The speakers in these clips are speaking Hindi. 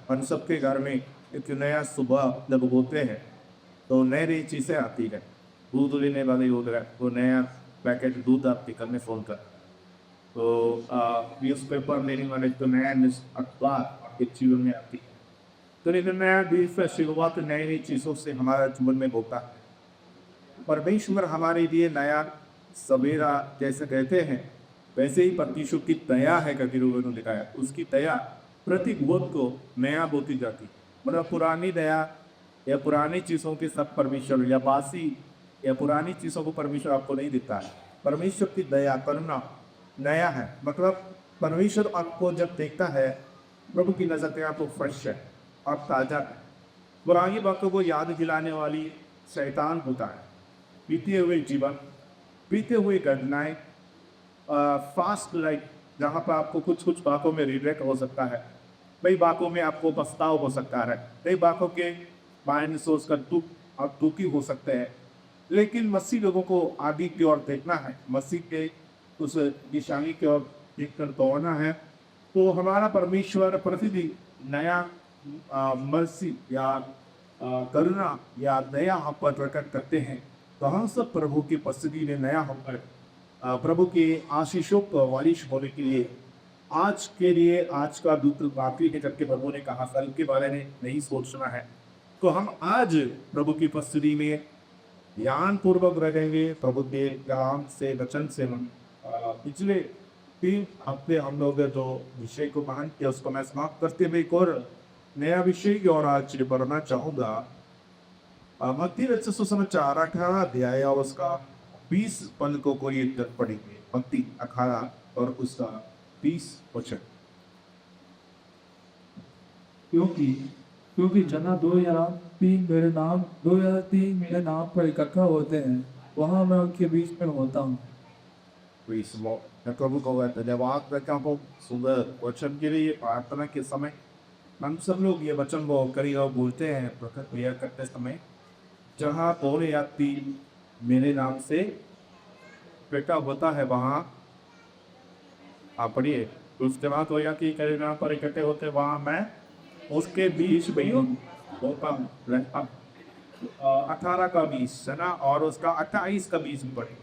हम सबके घर में एक नया सुबह जब होते हैं तो नई नई चीज़ें आती है। दूध लेने वाले हो गए वो नया पैकेट दूध आपके घर में फ़ोन कर, तो न्यूज़पेपर लेने वाले तो नया अखबार आपके जीवन में आती है। तो एक नया दिन से शुरुआत नई नई चीज़ों से हमारा जीवन में होता है। परमेश्वर हमारे लिए नया सवेरा जैसे कहते हैं, वैसे ही परमेश्वर की दया है करके लोगों ने दिखाया। उसकी दया प्रति वक्त को नया होती जाती है। मतलब पुरानी दया या पुरानी चीज़ों के सब परमेश्वर या बासी या पुरानी चीज़ों को परमेश्वर आपको नहीं देता है। परमेश्वर की दया करुणा नया है। मतलब परमेश्वर आपको जब देखता है, प्रभु की नज़र में आपको फ्रेश है और ताज़ा है। पुरानी बातों को याद दिलाने वाली शैतान होता है। बीते हुए जीवन, बीते हुए घटनाएं, फास्ट लाइफ जहाँ पर आपको कुछ कुछ बातों में रिग्रेट हो सकता है, कई बातों में आपको पछताव हो सकता है, कई बातों के माइंड सोच कर दुख और दुखी हो सकते हैं। लेकिन मसीह लोगों को आगे की ओर देखना है, मसीह के उस निशानी की ओर देखकर दौड़ना है। तो हमारा परमेश्वर प्रतिदिन नया मर्सी या करुणा या दया हम पर प्रकट करते हैं। तो हम सब प्रभु की उपस्थिति में नया होकर प्रभु के आशीषों को वारिश होने के लिए आज के लिए आज का दूत बाकी है, करके प्रभु ने कहा कल के बारे में नहीं सोचना है। तो हम आज प्रभु की उपस्थिति में ध्यान पूर्वक रहेंगे। प्रभु के ज्ञान से वचन से हम पिछले 3 हफ्ते हम लोग जो विषय को मान किया उसको मैं समाप्त करते हुए एक और नया विषय की ओर आज बढ़ना चाहूँगा। मत्ती रचित सुसमाचार 18 अध्याय और उसका 20 पद को ये पढ़ेंगे। मत्ती 18 और उसका 20 वचन। क्योंकि क्योंकि जहाँ 2 या 3 मेरे नाम 2 या 3 मेरे नाम पर इकट्ठा होते हैं, वहाँ मैं उनके बीच में होता हूँ। मैं प्रभु को धन्यवाद देता हूँ सुंदर वचन के लिए। प्रार्थना के समय हम सब लोग ये वचन को करी और बोलते हैं प्रकट क्रिया करते समय, जहाँ 2 या 3 मेरे नाम से इकट्ठा होता है वहाँ आप पढ़िए। उसके बाद 2 या 3 मेरे नाम पर इकट्ठे होते हैं वहाँ मैं उसके बीच में होता हूँ। 18 का 20 है ना, और उसका 28 का 20 में पढ़ेंगे।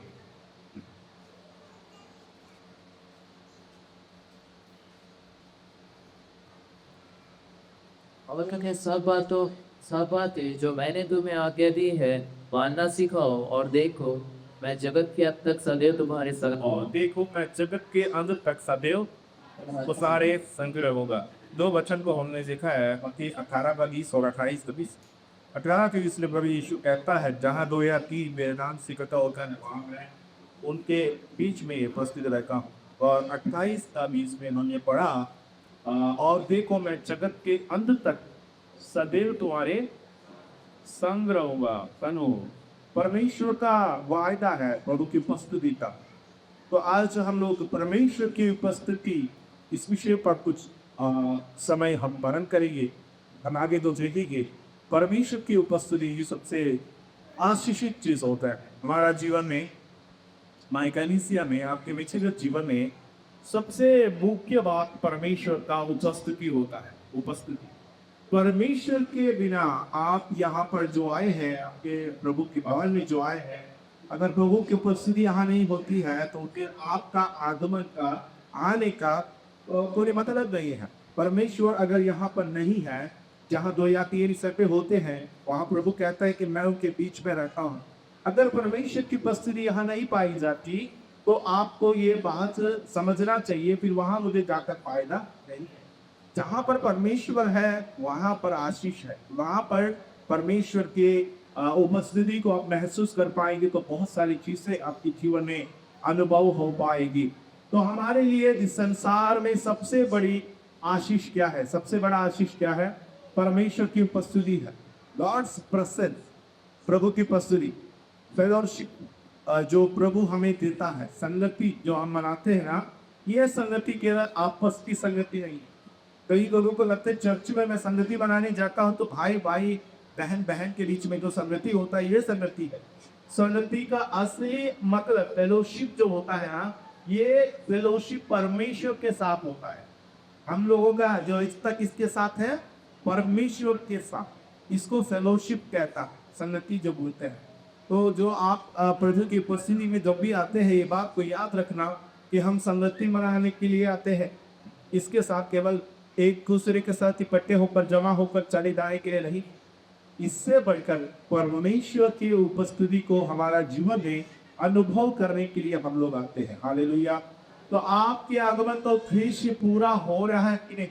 और कहें सब बातें जो मैंने तुम्हें आज्ञा दी है मानना सिखाओ, और देखो मैं जगत के अंत तक सदैव तुम्हारे संग और हूँ। देखो मैं जगत के अंत तक सदैव तो सारे संग रहूंगा। 2 वचन को हमने देखा है, मत्ती 18 का 20 और 28 का 20। 18 के 20 में प्रभु यीशु कहता है, जहाँ 2 या 3 मेरे नाम से इकट्ठा होकर वहाँ मैं उनके बीच में उपस्थित रहता हूँ। और 28 का 20 में हमने पढ़ा, और देखो मैं जगत के अंत तक सदैव तुम्हारे संग रहूंगा। कनो परमेश्वर का वायदा है प्रभु की उपस्थिति का। तो आज हम लोग परमेश्वर की उपस्थिति इस विषय पर कुछ समय हम वर्णन करेंगे। हम आगे तो देखेंगे परमेश्वर की उपस्थिति ये सबसे आशीषित चीज होता है हमारा जीवन में। माइकलिसिया में आपके व्यक्तिगत जीवन में सबसे मुख्य बात परमेश्वर का उपस्थिति होता है। उपस्थिति परमेश्वर के बिना आप यहाँ पर जो आए हैं, आपके प्रभु के भवन में जो आए हैं, अगर प्रभु की उपस्थिति यहाँ नहीं होती है तो फिर आपका आगमन का आने का कोई मतलब नहीं है। परमेश्वर अगर यहाँ पर नहीं है, जहाँ 2 या 3 इकट्ठे होते हैं वहाँ प्रभु कहता है कि मैं उनके बीच में रहता हूँ। अगर परमेश्वर की उपस्थिति यहाँ नहीं पाई जाती तो आपको ये बात समझना चाहिए, फिर वहाँ मुझे जाकर फायदा नहीं है। जहाँ पर परमेश्वर है वहाँ पर आशीष है, वहाँ पर परमेश्वर के उपस्थिति को आप महसूस कर पाएंगे तो बहुत सारी चीजें आपके जीवन में अनुभव हो पाएगी। तो हमारे लिए इस संसार में सबसे बड़ी आशीष क्या है? सबसे बड़ा आशीष क्या है? परमेश्वर की उपस्थिति है। गॉड्स प्रेजेंस, प्रभु की उपस्थिति, फेलोशिप जो प्रभु हमें देता है, संगति जो हम मनाते हैं ना, यह संगति केवल आपस की संगति नहीं है। कई लोगों को लगता है चर्च में मैं संगति बनाने जाता हूँ तो भाई भाई बहन बहन के बीच में जो संगति होता है ये संगति है। संगति का असली मतलब फेलोशिप जो होता है ना, ये फेलोशिप परमेश्वर के साथ होता है। हम लोगों का जो रिश्ता किसके साथ है? परमेश्वर के साथ, इसको फेलोशिप कहता है, संगति जो बोलते हैं। तो जो आप प्रभु की उपस्थिति में जब भी आते हैं, ये बात को याद रखना कि हम संगति मनाने के लिए आते हैं। इसके साथ केवल एक दूसरे के साथ इकट्ठे होकर जमा होकर चले जाने के लिए नहीं, इससे बढ़कर परमेश्वर की उपस्थिति को हमारा जीवन में अनुभव करने के लिए हम लोग आते हैं। हालेलुया। तो आपके आगमन का उद्देश्य पूरा हो रहा है कि नहीं,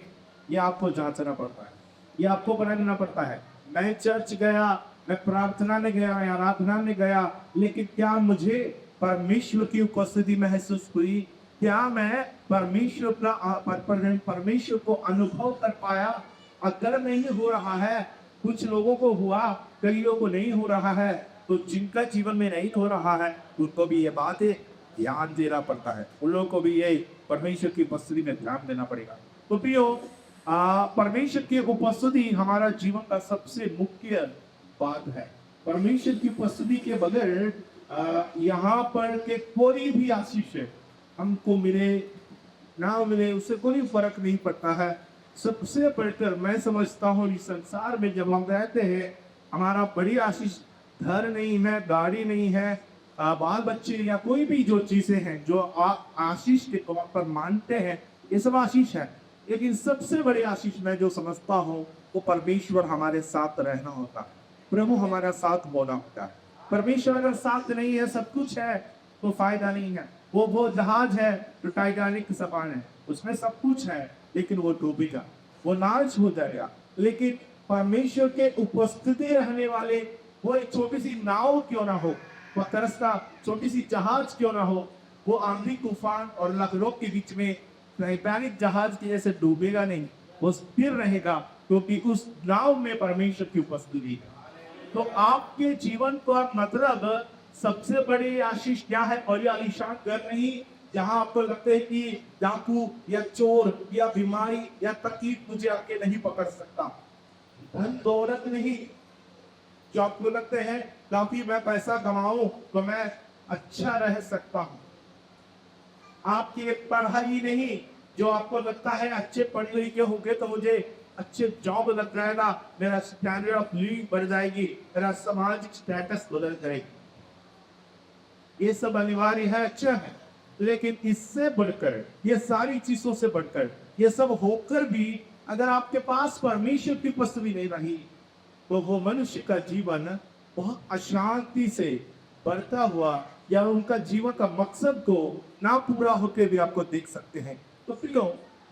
ये आपको जांचना पड़ता है, ये आपको बनाना पड़ता है। मैं चर्च गया, मैं प्रार्थना में गया, मैं आराधना में गया, लेकिन क्या मुझे परमेश्वर की उपस्थिति महसूस हुई? क्या मैं परमेश्वर को अनुभव कर पाया? अगर नहीं हो रहा है, कुछ लोगों को हुआ, कई लोगों को नहीं हो रहा है, तो जिनका जीवन में नहीं हो रहा है उनको भी ये बात ध्यान देना पड़ता है, उन लोगों को भी ये परमेश्वर की उपस्थिति में ध्यान देना पड़ेगा। तो प्रियो, परमेश्वर की उपस्थिति हमारा जीवन का सबसे मुख्य बात है। परमेश्वर की उपस्थिति के बगैर यहाँ पर के कोई भी आशीष है हमको मिले ना मिले, उससे कोई फर्क नहीं पड़ता है। सबसे बढ़कर मैं समझता हूँ इस संसार में जब हम रहते हैं, हमारा बड़ी आशीष घर नहीं है, गाड़ी नहीं है, बाल बच्चे या कोई भी जो चीजें हैं जो आशीष के तौर पर मानते हैं, ये सब आशीष है। लेकिन सबसे बड़ी आशीष मैं जो समझता हूँ वो परमेश्वर हमारे साथ रहना होता है, प्रभु हमारा साथ होना होता है। परमेश्वर अगर साथ नहीं है, सब कुछ है, तो फायदा नहीं है। वो जहाज है जो टाइटैनिक सफान है, उसमें सब कुछ है, लेकिन वो डूबेगा, वो नाश हो जाएगा। लेकिन परमेश्वर के उपस्थिति रहने वाले वो एक छोटी सी नाव क्यों ना हो, वो तरसता छोटी सी जहाज क्यों ना हो, वो आंधी तूफान और लहरों के बीच में टाइटैनिक जहाज के जैसे डूबेगा नहीं, वो स्थिर रहेगा, क्योंकि उस नाव में परमेश्वर की उपस्थिति है। तो आपके जीवन का मतलब सबसे बड़ी आशीष क्या है? और ये आलीशान घर नहीं जहां आपको लगता है कि डाकू या चोर या बीमारी या तकलीफ मुझे आके नहीं पकड़ सकता, धन दौलत नहीं जो आपको लगते हैं काफी मैं पैसा कमाऊं तो मैं अच्छा रह सकता हूं, आपकी पढ़ाई नहीं जो आपको लगता है अच्छे पढ़ लिखे होंगे तो मुझे अच्छे जॉब लग जाएगा, मेरा स्टैंडर्ड ऑफ लिविंग बढ़ जाएगी, मेरा सामाजिक स्टेटस बदल जाएगी। ये सब अनिवार्य है, अच्छा है, लेकिन इससे बढ़कर, ये सारी चीजों से बढ़कर, ये सब होकर भी अगर आपके पास परमेश्वर की उपस्थिति नहीं रही तो वो मनुष्य का जीवन बहुत अशांति से बढ़ता हुआ या उनका जीवन का मकसद को ना पूरा होकर भी आपको देख सकते हैं। तो फिर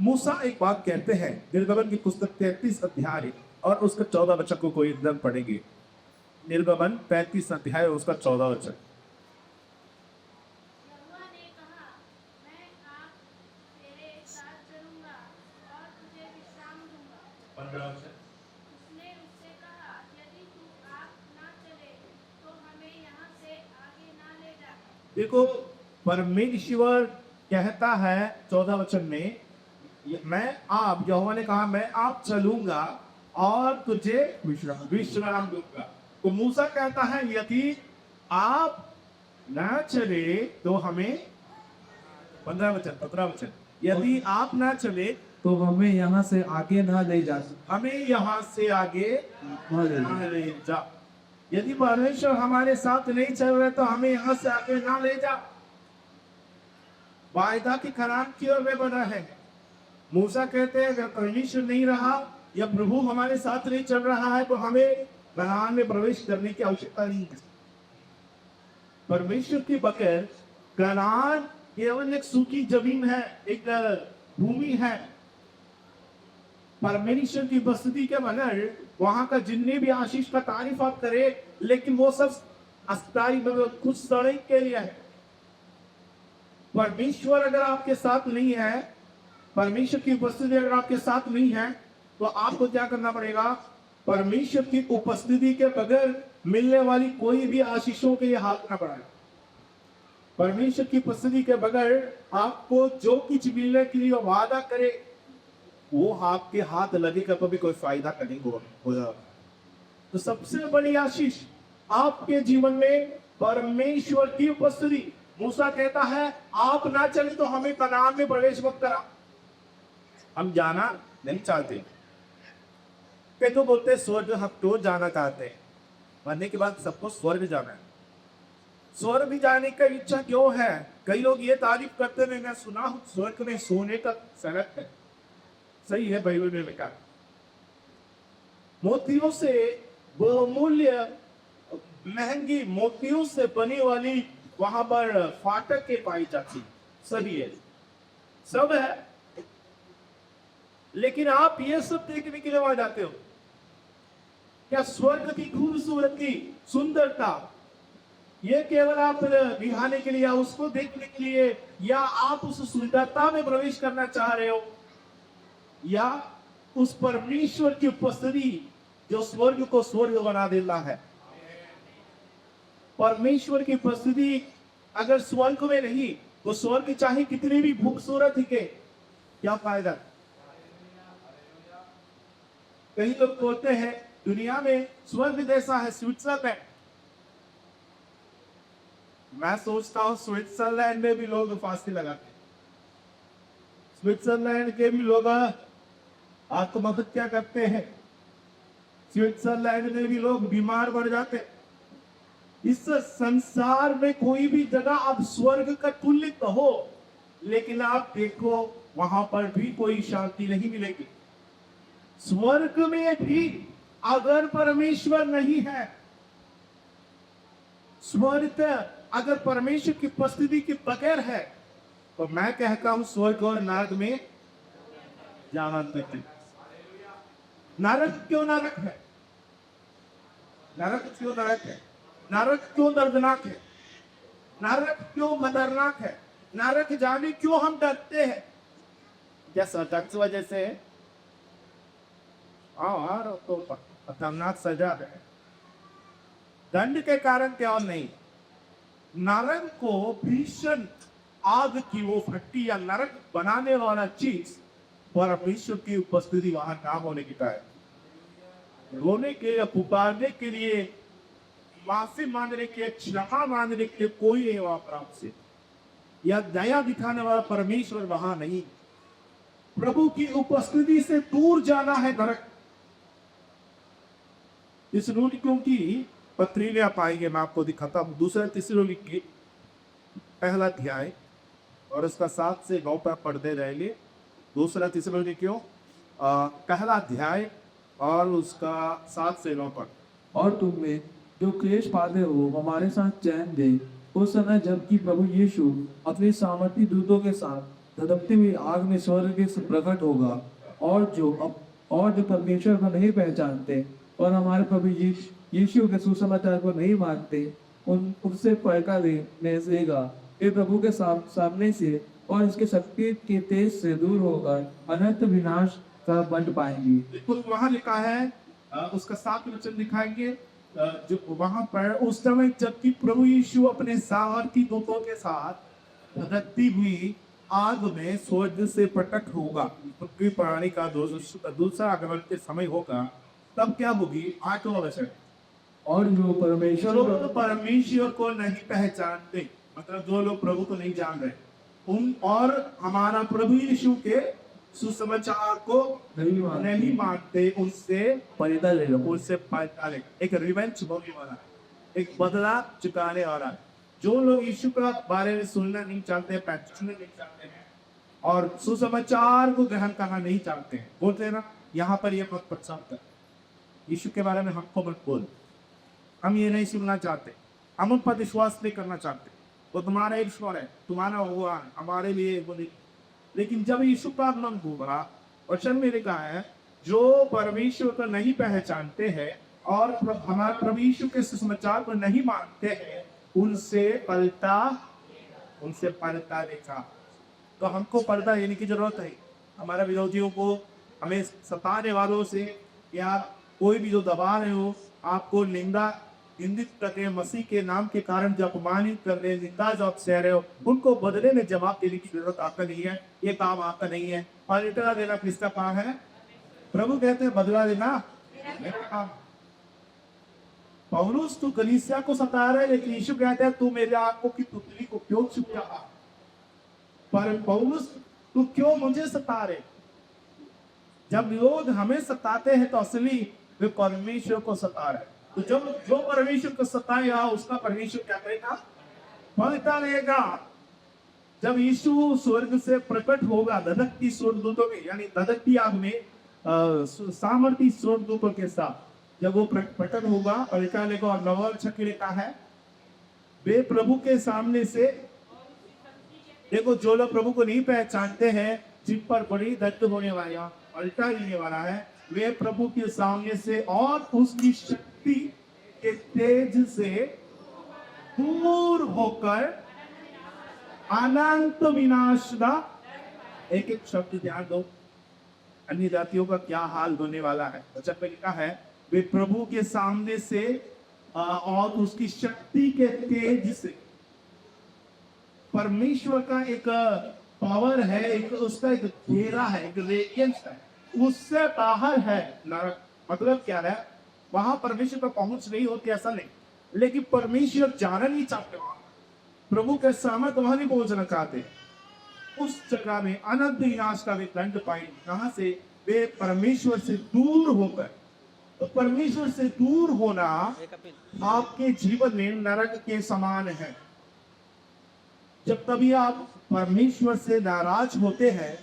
मूसा एक बात कहते हैं, निर्गमन की पुस्तक 33 अध्याय और उसका 14 वचन को कोई एकदम पढ़ेंगे। निर्गमन 35 अध्याय और उसका 14 वचन। यहोवा ने कहा, मैं आप तेरे साथ चलूंगा और तुझे विश्राम दूंगा। 15 वचन। उसने उससे कहा, यदि तू आप ना चले तो हमें यहाँ से आगे ना ले जा। देखो, परमेश्वर कहता है 14 वचन में, यहोवा ने कहा मैं आप चलूंगा और तुझे विश्राम दूंगा। तो मूसा कहता है यदि आप ना चले तो हमें 15 वचन, यदि आप ना चले तो हमें यहाँ से आगे ना ले जा हमें यहाँ से आगे ना ले जा। ना ले जा। यदि परमेश्वर हमारे साथ नहीं चल रहे तो हमें यहाँ से आगे ना ले जा। वायदा की खराब की ओर में बना है। मूसा कहते हैं अगर परमेश्वर नहीं रहा या प्रभु हमारे साथ नहीं चल रहा है तो हमें कनान में प्रवेश करने की आवश्यकता नहीं है। परमेश्वर के बगैर कनान केवल एक सूखी जमीन है, एक भूमि है। परमेश्वर की उपस्थिति के बगैर वहां का जितने भी आशीष का तारीफ आप करें, लेकिन वो सब अस्थायी कुछ समय के लिए है। परमेश्वर अगर आपके साथ नहीं है, परमेश्वर की उपस्थिति अगर आपके साथ नहीं है, तो आपको क्या करना पड़ेगा? परमेश्वर की उपस्थिति के बगैर मिलने वाली कोई भी आशीषों के लिए हाथ ना बढ़ाए। परमेश्वर की उपस्थिति के बगैर आपको जो कुछ मिलने के लिए वादा करे वो आपके हाथ लगेगा तो भी कोई फायदा का नहीं होगा। तो सबसे बड़ी आशीष आपके जीवन में परमेश्वर की उपस्थिति। मूसा कहता है आप ना चले तो हमें कनान में प्रवेश मत करा। हम जाना नहीं चाहते, कई तो बोलते हैं स्वर्ग हम तो जाना चाहते हैं, मरने के बाद सबको स्वर्ग जाना है। स्वर्ग भी जाने का इच्छा क्यों है? कई लोग ये तारीफ करते हैं, मैं सुना हूं स्वर्ग में सोने का सड़क है। सही है, बाइबल में लिखा है। मोतियों से बहुमूल्य महंगी मोतियों से बनी वाली वहां पर फाटक के पाई जाती, सभी है, सब है। लेकिन आप ये सब देखने के लिए वहां जाते हो क्या? स्वर्ग की खूबसूरती, सुंदरता, ये केवल आप दिखाने के लिए या उसको देखने के लिए, या आप उस सुंदरता में प्रवेश करना चाह रहे हो, या उस परमेश्वर की उपस्थिति जो स्वर्ग को स्वर्ग बना देता है? परमेश्वर की उपस्थिति अगर स्वर्ग में नहीं तो स्वर्ग चाहे कितनी भी खूबसूरत दिखे, क्या फायदा? कई लोग बोलते हैं दुनिया में स्वर्ग जैसा है स्विट्जरलैंड। मैं सोचता हूं स्विट्जरलैंड में भी लोग फांसी लगाते हैं, स्विट्जरलैंड के भी लोग आत्महत्या करते हैं, स्विट्जरलैंड में भी लोग बीमार पड़ जाते हैं। इस संसार में कोई भी जगह आप स्वर्ग का तुल्य कहो, लेकिन आप देखो वहां पर भी कोई शांति नहीं मिलेगी। स्वर्ग में भी अगर परमेश्वर नहीं है, स्वर्ग अगर परमेश्वर की उपस्थिति के बगैर है, तो मैं कहता हूं स्वर्ग और नरक में जाना नहीं। नरक क्यों नरक है? नरक क्यों नरक है? नरक क्यों दर्दनाक है? नरक क्यों खतरनाक है? नरक जाने क्यों हम डरते हैं? जैसा टैक्स वजह से तो खतरनाक सजा है, दंड के कारण क्या नहीं। नरक को भीषण आग की वो भट्टी या नरक बनाने वाला चीज परमेश्वर की उपस्थिति वहां ना होने की कारण, रोने के या पुकारने के लिए, माफी मांगने के, क्षमा मांगने के कोई नहीं वहां पर आपसे, या दया दिखाने वाला परमेश्वर वहां नहीं। प्रभु की उपस्थिति से दूर जाना है नरक। इस रूल क्योंकि पत्री आप आएंगे, मैं आपको दिखाता हूं। दूसरा थिस्सलुनीके पहला अध्याय और उसका 7 से 9 पर पढ़ते रहेंगे। दूसरा थिस्सलुनीके पहला अध्याय और उसका 7 से 9 पर। और तुम में जो क्लेश पाते हो हमारे साथ चैन दे, उस समय जबकि प्रभु यीशु अपनी सामर्थी दूतों के साथ धधकती हुई आग में स्वर्ग से प्रकट होगा, और जो परमेश्वर को नहीं पहचानते और हमारे प्रभु यीशु के सुसमाचार को नहीं मानते, उनसे फैसला देगा। ये प्रभु के सामने से और इसके शक्ति के तेज से दूर होकर अनंत विनाश का बंट पाएंगे। बिल्कुल वहां लिखा है, उसका 7 वचन दिखाएंगे, जो वहां पर उस समय जबकि प्रभु यीशु अपने सामर्थी दूतों के साथ धधकती हुई आग में स्वर्ग से प्रकट होगा, पृथ्वी प्राणी का दूसरा आगमन के समय होगा। तब क्या होगी? 8वां वचन, और जो परमेश्वर को नहीं पहचानते, मतलब जो लोग प्रभु को नहीं जान रहे, उन और हमारा प्रभु यीशु के सुसमाचार को नहीं मानते, उनसे परिता ले लो। उनसे एक रिवेंज होने वाला, एक बदला चुकाने वाला। जो लोग यीशु का बारे में सुनना नहीं चाहते, पहचानना नहीं चाहते हैं और सुसमाचार को ग्रहण करना नहीं चाहते हैं, बोलते हैं ना यहाँ पर ये मत प्रचार कर, यीशु के बारे में हमको मत बोल, हम ये नहीं सुनना चाहते, हम उन पर विश्वास नहीं करना चाहते, वो तुम्हारा ईश्वर है, तुम्हारा हुआ हमारे लिए वो नहीं। लेकिन जब यीशु का आगमन होगा, वचन में लिखा है जो परमेश्वर को नहीं पहचानते हैं और हमारे प्रभु यीशु के सुसमाचार को नहीं मानते हैं, उनसे पलटा देखा। तो हमको पर्दा लेने की जरूरत है। हमारे विरोधियों को, हमें सताने वालों से, या कोई भी जो दबा रहे हो, आपको निंदित करते, मसीह के नाम के कारण जो अपमानित कर रहे, निंदा जो आप सह रहे हो, उनको बदले में जवाब देने की जरूरत आपका नहीं है। ये काम आपका नहीं है। पलटा देना किसका काम है? प्रभु कहते हैं बदला देना मेरा काम। पौलुस तू कलीसिया को सता रहा है, लेकिन यीशु कहते हैं तू मेरे आंखों की पुतली को क्यों छुप रहा? पर पौलुस तू क्यों मुझे सता रहे? जब लोग हमें सताते हैं तो असली वे परमेश्वर को सता रहे हैं। तो जब जो परमेश्वर को सताएगा उसका परमेश्वर क्या करेगा, फलता रहेगा। जब यीशु स्वर्ग से प्रकट होगा धधकती स्वर्गदूतों में, यानी धधकती आग में सामर्थी स्वर्गदूतों के साथ जब वो प्रकट होगा, और लिखा और नवा छक्के लिखा है वे प्रभु के सामने से, देखो जो लोग प्रभु को नहीं पहचानते हैं, जिन पर बड़ी दर्द होने वाला पलटा लेने वाला है, वे प्रभु के सामने से और उसकी शक्ति के तेज से दूर होकर अनंत विनाश का, एक एक शब्द ध्यान दो, अन्य जातियों का क्या हाल होने वाला है। वचन में लिखा है वे प्रभु के सामने से और उसकी शक्ति के तेज से। परमेश्वर का एक पावर है, एक उसका एक घेरा है, एक रेडियंस है, उससे बाहर है नरक। मतलब क्या है, वहां परमेश्वर पर पहुंच नहीं होती ऐसा नहीं, लेकिन परमेश्वर जाना नहीं चाहते, प्रभु के सामने वहां नहीं पहुंचना चाहते। उस जगह में अनंत विनाश का वे दंड पाएंगे। कहां से? वे परमेश्वर से दूर होकर। तो परमेश्वर से दूर होना आपके जीवन में नरक के समान है। जब कभी आप परमेश्वर से नाराज होते हैं,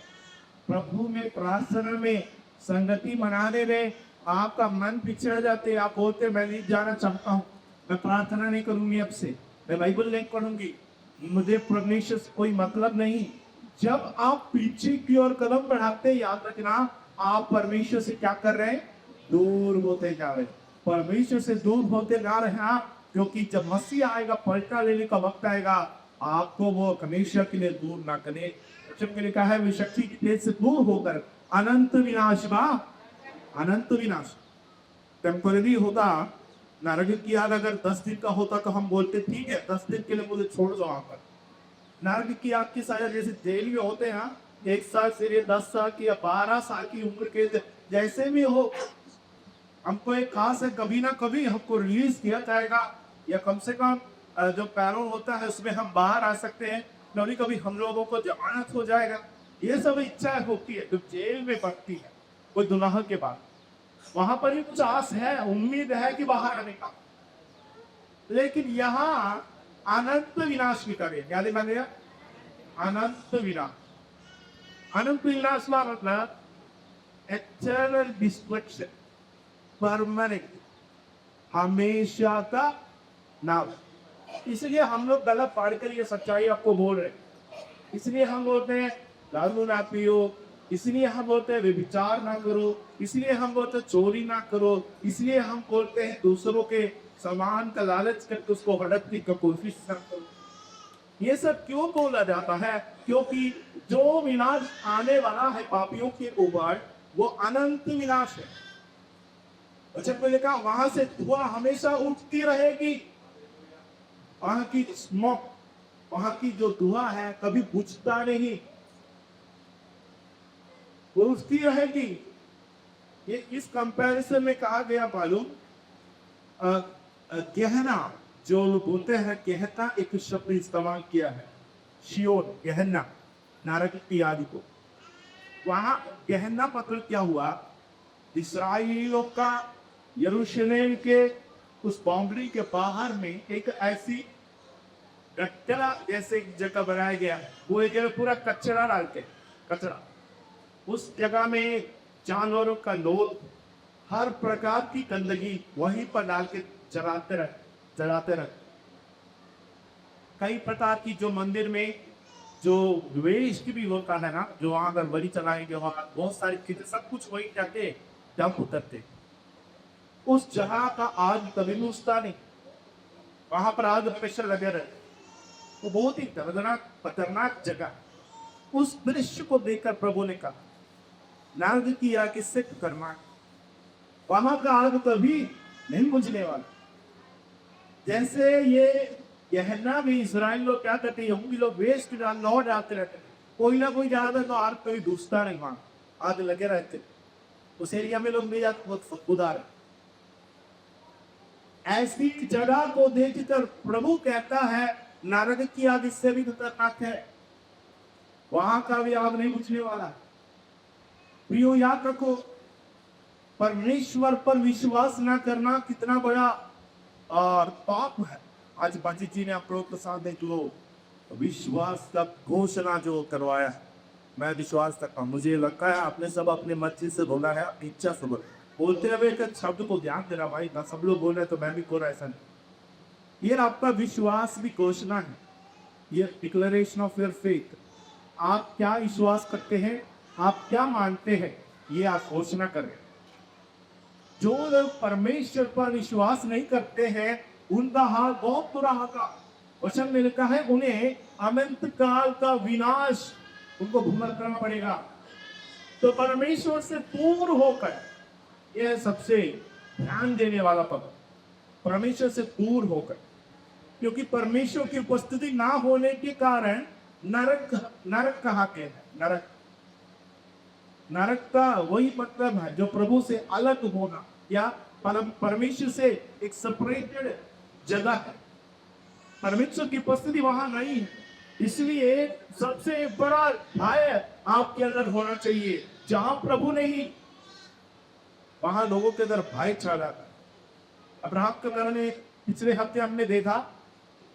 प्रभु में प्रार्थना में संगति मनाने में आपका मन पिछड़ जाते, आप बोलते मैं नहीं जाना चाहता हूं, मैं प्रार्थना नहीं करूंगी, अब से मैं बाइबल नहीं पढ़ूंगी, मुझे परमेश्वर से कोई मतलब नहीं। जब आप पीछे की ओर कदम बढ़ाते, याद रखना आप परमेश्वर से क्या कर रहे हैं, दूर होते जा रहे हैं। परमेश्वर से दूर होते जा रहे हैं आप, क्योंकि जब मसीह आएगा, पलटा लेने का वक्त आएगा, आपको वो हमेशा के लिए दूर ना करे। जब लिखा है वे शक्ति की तेज से दूर होकर अनंत विनाश बा, अनंत विनाश टेम्पररी होता। नरक की आग अगर 10 दिन का होता तो हम बोलते ठीक है 10 दिन के लिए मुझे छोड़ दो वहां पर। नरक की आग की सजा जैसे जेल में होते हैं, 1 साल से 10 साल की या 12 साल की उम्र के जैसे भी हो, हमको एक खास है, कभी ना कभी हमको रिलीज किया जाएगा, या कम से कम जो पैरोल होता है उसमें हम बाहर आ सकते हैं, कभी कभी हम लोगों को जमानत हो जाएगा। ये सब इच्छा होती है जो जेल में बढ़ती है कोई गुनाह के बाद। वहां पर भी कुछ आस है, उम्मीद है कि बाहर आने का, लेकिन यहाँ अनंत विनाश भी करे। क्या लिखा गया? अनंत विनाश। अनंत विनाश का मतलब एटर्नल डिस्ट्रक्शन, परमानेंट, हमेशा का नाम। इसलिए हम लोग गलत पढ़ कर ये सच्चाई आपको बोल रहे हैं। इसलिए हम बोलते हैं दारू ना पियो, इसलिए हम बोलते हैं व्यभिचार ना करो, इसलिए हम बोलते हैं चोरी ना करो, इसलिए हम बोलते हैं दूसरों के सामान का लालच करके उसको हड़पने की कोशिश ना करो। ये सब क्यों बोला जाता है? क्योंकि जो विनाश आने वाला है पापियों के ऊपर, वो अनंत विनाश है। अच्छा मैंने कहा वहां से धुआं हमेशा उठती रहेगी, वहां की स्मोक, वहां की जो धुआं है कभी बुझता नहीं, वो उठती रहेगी। ये इस कंपैरिजन में कहा गया मालूम, गहना, जो लोग बोलते हैं गहना, एक शब्द इस्तेमाल किया है, शियोन, गहना, नरक की आदि को। वहां गहना मतलब क्या हुआ? इस्राएलियों का यरूशलेम के उस बाउंड्री के बाहर में एक ऐसी कचरा जैसे जगह बनाया गया है, वो एक पूरा कचरा डालते, कचरा, उस जगह में जानवरों का लोथ, हर प्रकार की गंदगी वहीं पर डाल के जलाते रहे। कई प्रकार की जो मंदिर में जो वेस्ट भी होता है ना, जो वहां अगर बलि चलाएंगे, वहां बहुत सारी चीजें, सब कुछ वही जाके डंप उतरते। उस जगह का आज कभी भी उठता नहीं, वहां पर आज हमेशा लगे रहे। वो बहुत ही दर्दनाक खतरनाक जगह। उस दृश्य को देखकर प्रभु ने कहा नरक की आग किससे करना, वहां का आग कभी नहीं बुझने वाला। जैसे ये गहना भी इस्राएल लोग क्या करते हैं, यहूदी लोग वेस्ट लौ डालते रहते, कोई ना कोई ज्यादा तो आग कभी दूसता नहीं, वहां आग लगे रहते। उस एरिया में लोग नहीं जाते, बहुत खुदबुदार है। ऐसी जगह को देखकर प्रभु कहता है नरक की आग इससे भी खतरनाक है, वहां का भी आग नहीं बुझने वाला। प्रियो याद रखो, परमेश्वर पर विश्वास न करना कितना बड़ा और पाप है। आज बाजी जी ने आप लोग के साथ एक लो विश्वास का घोषणा जो करवाया है, मैं विश्वास करता हूँ। मुझे लगता है आपने सब अपने मर्जी से बोला है, अपनी इच्छा से बोलते हुए एक शब्द को ध्यान देना भाई ना, सब लोग बोल रहे तो मैं भी बोल रहा ऐसा नहीं। ये आपका विश्वास भी घोषणा है, ये डिक्लेरेशन ऑफ योर फेथ। आप क्या विश्वास करते हैं, आप क्या मानते हैं, ये आप घोषणा करें। जो लोग परमेश्वर पर विश्वास नहीं करते हैं उनका हाल बहुत बुरा होगा। वचन में लिखा है उन्हें अनंत काल का विनाश उनको भुगतना करना पड़ेगा। तो परमेश्वर से दूर होकर, यह सबसे ध्यान देने वाला पद, परमेश्वर से दूर होकर, क्योंकि परमेश्वर की उपस्थिति ना होने के कारण नरक कहते हैं। नरक का वही मतलब है जो प्रभु से अलग होना या परमेश्वर से एक सेपरेटेड जगह है। परमेश्वर की उपस्थिति वहां नहीं है, इसलिए सबसे बड़ा भय आपके अंदर होना चाहिए। जहां प्रभु नहीं, वहां लोगों के अंदर भय छा जाता है। अब्राहम के बारे में पिछले हफ्ते हमने देखा,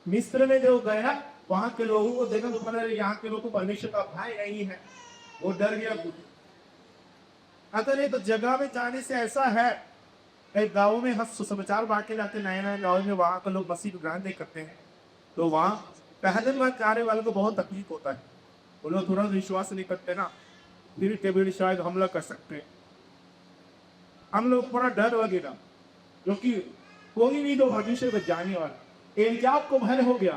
मिस्र में जो गया वहां के लोगों को देखा तो पता यहाँ के लोगों को परमेश्वर का भय नहीं है, वो डर गया। अगर एक जगह में जाने से ऐसा है, एक गाँव में हम समाचार बांटे जाते, नए नए गाँव में वहां के लोग मसीह को ग्रहण नहीं करते हैं, तो वहां पहले बार जाने वालों को बहुत तकलीफ होता है। वो लोग थोड़ा विश्वास नहीं करते ना, फिर कभी शायद हमला कर सकते हैं, हम लोग थोड़ा डर लगेगा, क्योंकि कोई नहीं तो भविष्य में जाने वाला। एलियाब को भय हो गया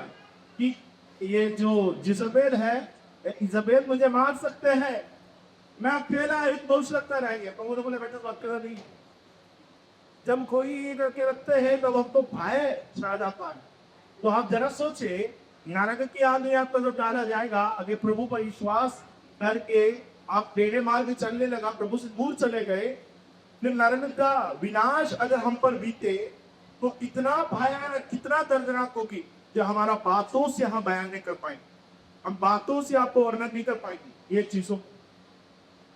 कि ये जो जिजबेल है, इजबेल मुझे मार सकते हैं, मैं अकेला एक दोष लगता रहेंगे। तो वो बोले बेटा तो अकेला नहीं, जब कोई करके रखते हैं तब हम तो भय छा जाता है। तो आप जरा सोचे, नरक की आग में आपको जो डाला जाएगा, अगर प्रभु पर विश्वास करके आप टेढ़े मार्ग में चलने लगा, प्रभु से दूर चले गए, फिर नरक का विनाश अगर हम पर बीते तो कितना भयानक, कितना दर्दनाक होगी, जो हमारा बातों से हम बयान नहीं कर पाएंगे, हम बातों से आपको वर्णन नहीं कर पाएंगे। ये चीजों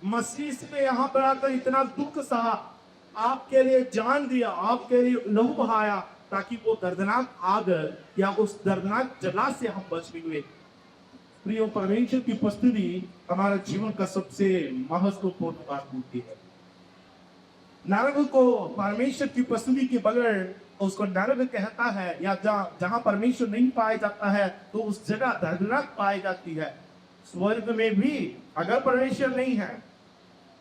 मसीह ने यहाँ पर आकर इतना दुख सहा, आपके लिए जान दिया, आपके लिए लहू बहाया, ताकि वो दर्दनाक आग या उस दर्दनाक जगह से हम बच निकले। प्रिय परमेश्वर की उपस्थिति हमारे जीवन का सबसे महत्वपूर्ण बात होती है। नरक को परमेश्वर की उपस्थिति के बगैर उसको नरक कहता है, या जहां परमेश्वर नहीं पाया जाता है तो उस जगह दर्दनाक पाई जाती है। स्वर्ग में भी अगर परमेश्वर नहीं है,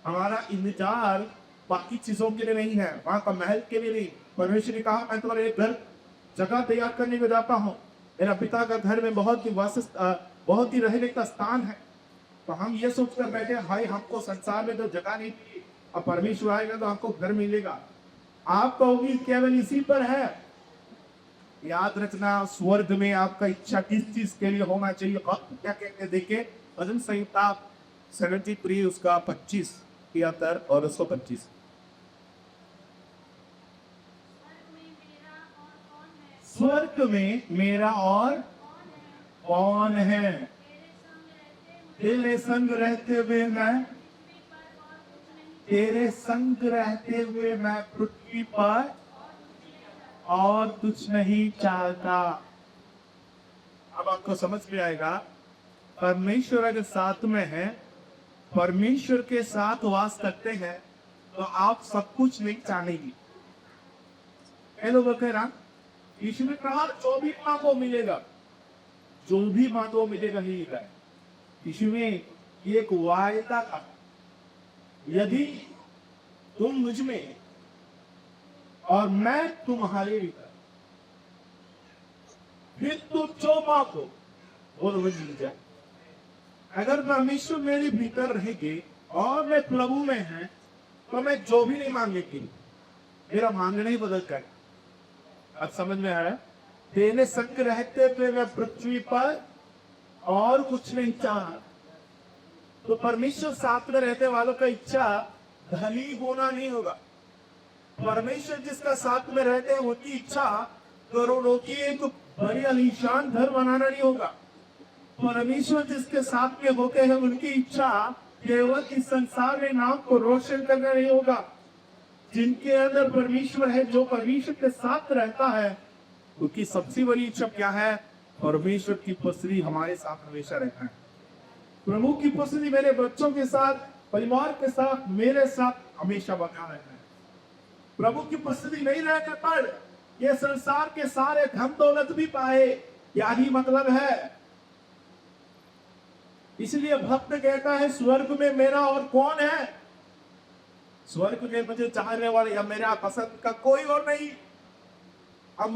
हमारा इंतजार बाकी चीजों के लिए नहीं है, वहां का महल के लिए नहीं। परमेश्वर ने कहा मैं तुम्हारे घर जगह तैयार करने को जाता हूँ, मेरा पिता का घर में बहुत ही रहने का स्थान है। तो हम ये सोचकर बैठे, हाय हमको संसार में तो जगह नहीं मिली, अब परमेश्वर आएगा तो हमको घर मिलेगा। आपका उम्मीद केवल इसी पर है। याद रखना, स्वर्ग में आपका इच्छा किस चीज के लिए होना चाहिए। क्या कहते हैं, देखिए भजन संहिता 73 उसका 25 73 और 125। स्वर्ग में मेरा और कौन है, तेरे संग रहते हुए मैं, तेरे संग रहते हुए मैं पृथ्वी पर और कुछ नहीं चाहता। अब आपको समझ में आएगा, परमेश्वर अगर साथ में है, परमेश्वर के साथ वास करते हैं, तो आप सब कुछ नहीं चाहेंगे। लोग कह रहा यीशु ने कहा जो भी मांगो मिलेगा, जो भी मांगो मिलेगा ही है। यीशु ने एक वायदा था, यदि तुम मुझ में और मैं तुम्हारे भीतर, फिर तुम जो मांगो वो तुम्हें मिल जाए। अगर परमेश्वर मेरे भीतर रहेंगे और मैं प्रभु में है, तो मैं जो भी नहीं मांगेगी, मेरा मांगना ही बदल कर। अब समझ में आ रहा है, तेरे संग रहते हुए मैं पृथ्वी पर और कुछ नहीं चाह। तो परमेश्वर साथ में रहते वालों का इच्छा धनी होना नहीं होगा। परमेश्वर जिसका साथ में रहते हैं उनकी इच्छा करोड़ों की एक बड़ी आलीशान घर बनाना नहीं होगा। परमेश्वर जिसके साथ में होते हैं उनकी इच्छा केवल इस संसार में नाम को रोशन करना नहीं होगा। जिनके अंदर परमेश्वर है, जो परमेश्वर के साथ रहता है, क्योंकि सबसे बड़ी इच्छा क्या है? परमेश्वर की उपस्थिति हमारे साथ हमेशा रहना है। प्रभु की उपस्थिति मेरे बच्चों के साथ, परिवार के साथ, मेरे साथ हमेशा बना रहना है। प्रभु की उपस्थिति नहीं रहने पर ये संसार के सारे धन दौलत भी पाए, क्या ही मतलब है? इसलिए भक्त कहता है, स्वर्ग में मेरा और कौन है? स्वर्ग में मुझे चाहने वाले या मेरा पसंद का कोई और नहीं। अब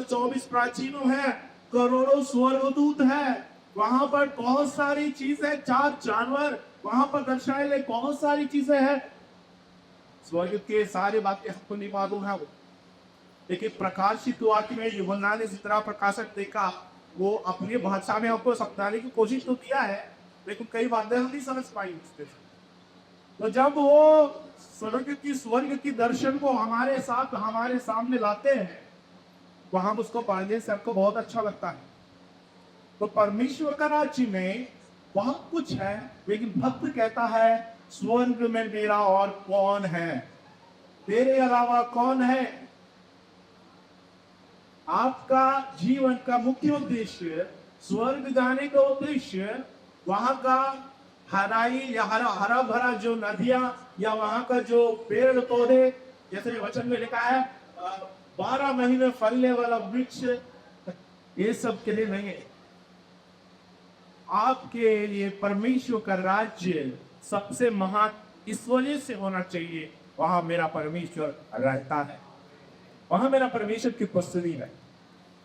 24 प्राचीनों है, करोड़ों स्वर्गदूत है, वहां पर बहुत सारी चीजें, 4 जानवर वहां पर दर्शाए, बहुत सारी चीजें हैं। स्वर्ग के सारे बातें हमको नहीं मालूम है, लेकिन प्रकाशित वाक्य में यूहन्ना ने जितना प्रकाशक देखा, वो अपनी भाषा में आपको समझाने की कोशिश तो किया है, लेकिन कई बातें हम नहीं समझ पाई उसके। तो जब वो स्वर्ग की दर्शन को हमारे साथ, हमारे सामने लाते हैं, वहां उसको पढ़ने से हमको बहुत अच्छा लगता है। तो परमेश्वर का राज्य में बहुत कुछ है, लेकिन भक्त कहता है, स्वर्ग में मेरा और कौन है? तेरे अलावा कौन है? आपका जीवन का मुख्य उद्देश्य, स्वर्ग जाने का उद्देश्य, वहां का हराई या हरा भरा जो नदियां या वहां का जो पेड़ पौधे, जैसे वचन में लिखा है 12 महीने फलने वाला वृक्ष, ये सब के लिए नहीं है। आपके लिए परमेश्वर का राज्य सबसे महान इस वजह से होना चाहिए, वहां मेरा परमेश्वर रहता है, वहां मेरा परमेश्वर की उपस्थिति है।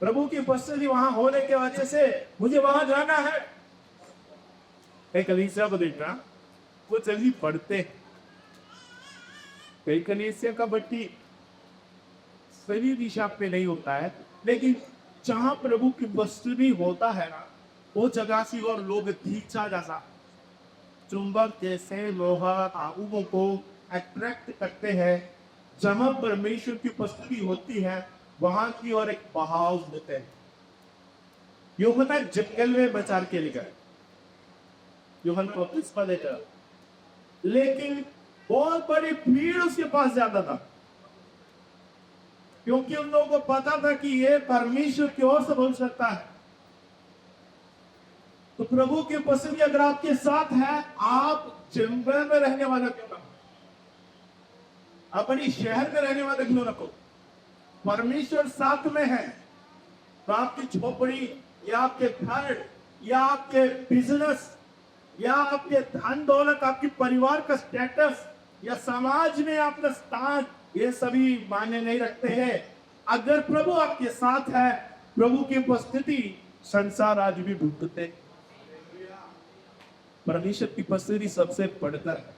प्रभु की उपस्थिति वहां होने के वजह से मुझे वहां जाना है। कई कलीसिया को देखना, वो जल्दी पढ़ते, कई कलीसिया का बट्टी सही दिशा पे नहीं होता है, लेकिन जहां प्रभु की उपस्थिति होता है ना, वो जगह से और लोग खींचा जैसा चुंबक जैसे लोहा आगुओं को अट्रैक्ट करते हैं। जहां परमेश्वर की उपस्थिति होती है, वहां की और एक बहाव होते हैं। यूहन्ना जंगल में बचार के लिए, यूहन्ना बपतिस्मा देता, लेकिन बहुत बड़ी भीड़ उसके पास जाता था, क्योंकि उन लोगों को पता था कि ये परमेश्वर की ओर से बोल सकता है। तो प्रभु की उपस्थिति अगर आपके साथ है, आप जंगल में रहने वाला क्यों ना, अपनी शहर में रहने वाले क्यों ना को, परमेश्वर साथ में है, तो आपकी झोपड़ी या आपके घर या आपके बिजनेस या आपके धन दौलत, आपके परिवार का स्टेटस या समाज में आपका स्थान, ये सभी मायने नहीं रखते हैं। अगर प्रभु आपके साथ है, प्रभु की उपस्थिति, संसार आज भी भुगतते। परमेश्वर की उपस्थिति सबसे बढ़कर है।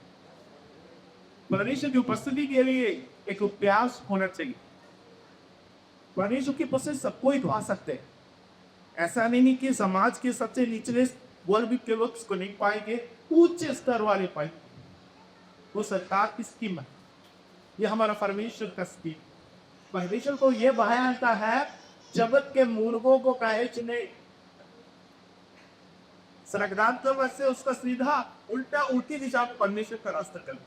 परमेश्वर की उपस्थिति के लिए एक प्रयास होना चाहिए। परमेश्वर की उपस्थिति सबको ही पा सकते हैं। ऐसा नहीं कि समाज के सबसे निचले वर्ग के लोग इसको नहीं पाएंगे, उच्च स्तर वाले पाएंगे। वो सरकार की स्कीम है, ये हमारा परमेश्वर का स्कीम। परमेश्वर को ये बहाना है, जगत के मूर्खों को कहे चुने, सरगदान से उसका सीधा उल्टी दिशा में परमेश्वर का रास्ता कर।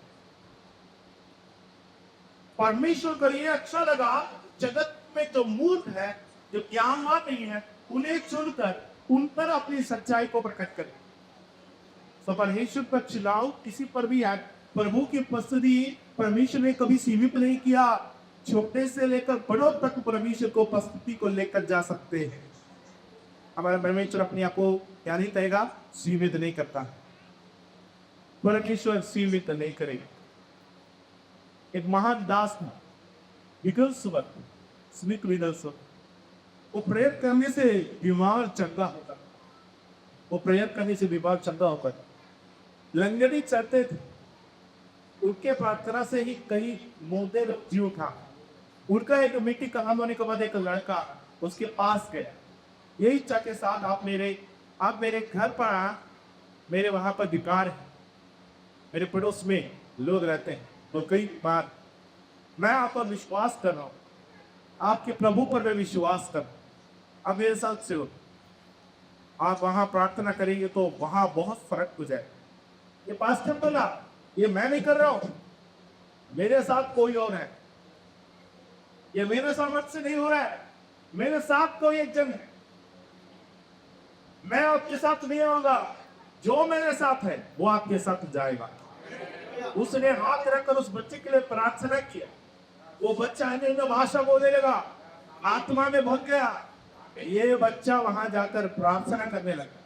परमेश्वर को ये अच्छा लगा, जगत में जो मूर्ख है, जो ज्ञानवान नहीं है, उन्हें चुनकर उन पर अपनी सच्चाई को प्रकट करे। तो परमेश्वर पर चुनाव किसी पर भी है। प्रभु की उपस्थिति परमेश्वर ने कभी सीमित नहीं किया, छोटे से लेकर बड़ों तक परमेश्वर को उपस्थिति को लेकर जा सकते हैं। हमारा परमेश्वर अपने आप को क्या नहीं कहेगा, सीमित नहीं करता। परमेश्वर सीमित नहीं करेगा। एक महान दास था, वो प्रयत्न करने से बीमार चंगा होता, वो प्रयत्न करने से बीमार चंगा होकर लंगड़ी चढ़ते थे। उनके प्रार्थना से ही कई मोदे जी उठा। उनका एक मिट्टी का काम होने के बाद एक लड़का उसके पास गया, यही इच्छा के साथ, आप मेरे घर पर आ, मेरे वहां पर दुकान है, मेरे पड़ोस में लोग रहते हैं, तो कई बार मैं आप पर विश्वास कर रहा हूं, आपके प्रभु पर मैं विश्वास कर, अब मेरे साथ से हो, आप वहां प्रार्थना करेंगे तो वहां बहुत फर्क हो जाए। ये पास्टर बोला, ये मैं नहीं कर रहा हूं, मेरे साथ कोई और है, ये मेरे सामर्थ से नहीं हो रहा है, मेरे साथ कोई एक जन है, मैं आपके साथ नहीं आऊंगा, जो मेरे साथ है वो आपके साथ जाएगा। उसने हाथ रखकर उस बच्चे के लिए प्रार्थना किया। वो बच्चा अन्य भाषा बोलने लगा, आत्मा में भग गया। ये बच्चा वहां जाकर प्रार्थना करने लगा।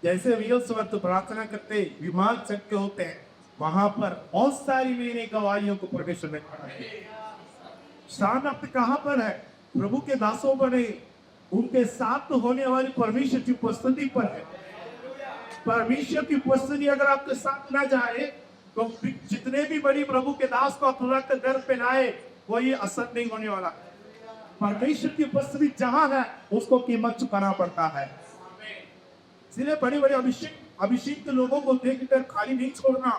जैसे वील्स वक्त प्रार्थना करते विमान चक्के होते हैं, वहां पर बहुत सारी मेरी गवाहियों को परमेश्वर ने खड़ा किया। स्थान अब कहां पर है? प्रभु के दासों पर नहीं, उनके साथ होने वाली परमेश्वर की उपस्थिति पर है। परमेश्वर की उपस्थिति अगर आपके साथ ना जाए तो जितने भी बड़ी प्रभु के दास को तुरंत घर पे लाए, वो ये असर नहीं होने वाला। परमेश्वर की उपस्थिति जहां है उसको कीमत चुकाना पड़ता है। इसलिए बड़े बड़े अभिषेक लोगों को देखकर खाली नहीं छोड़ना,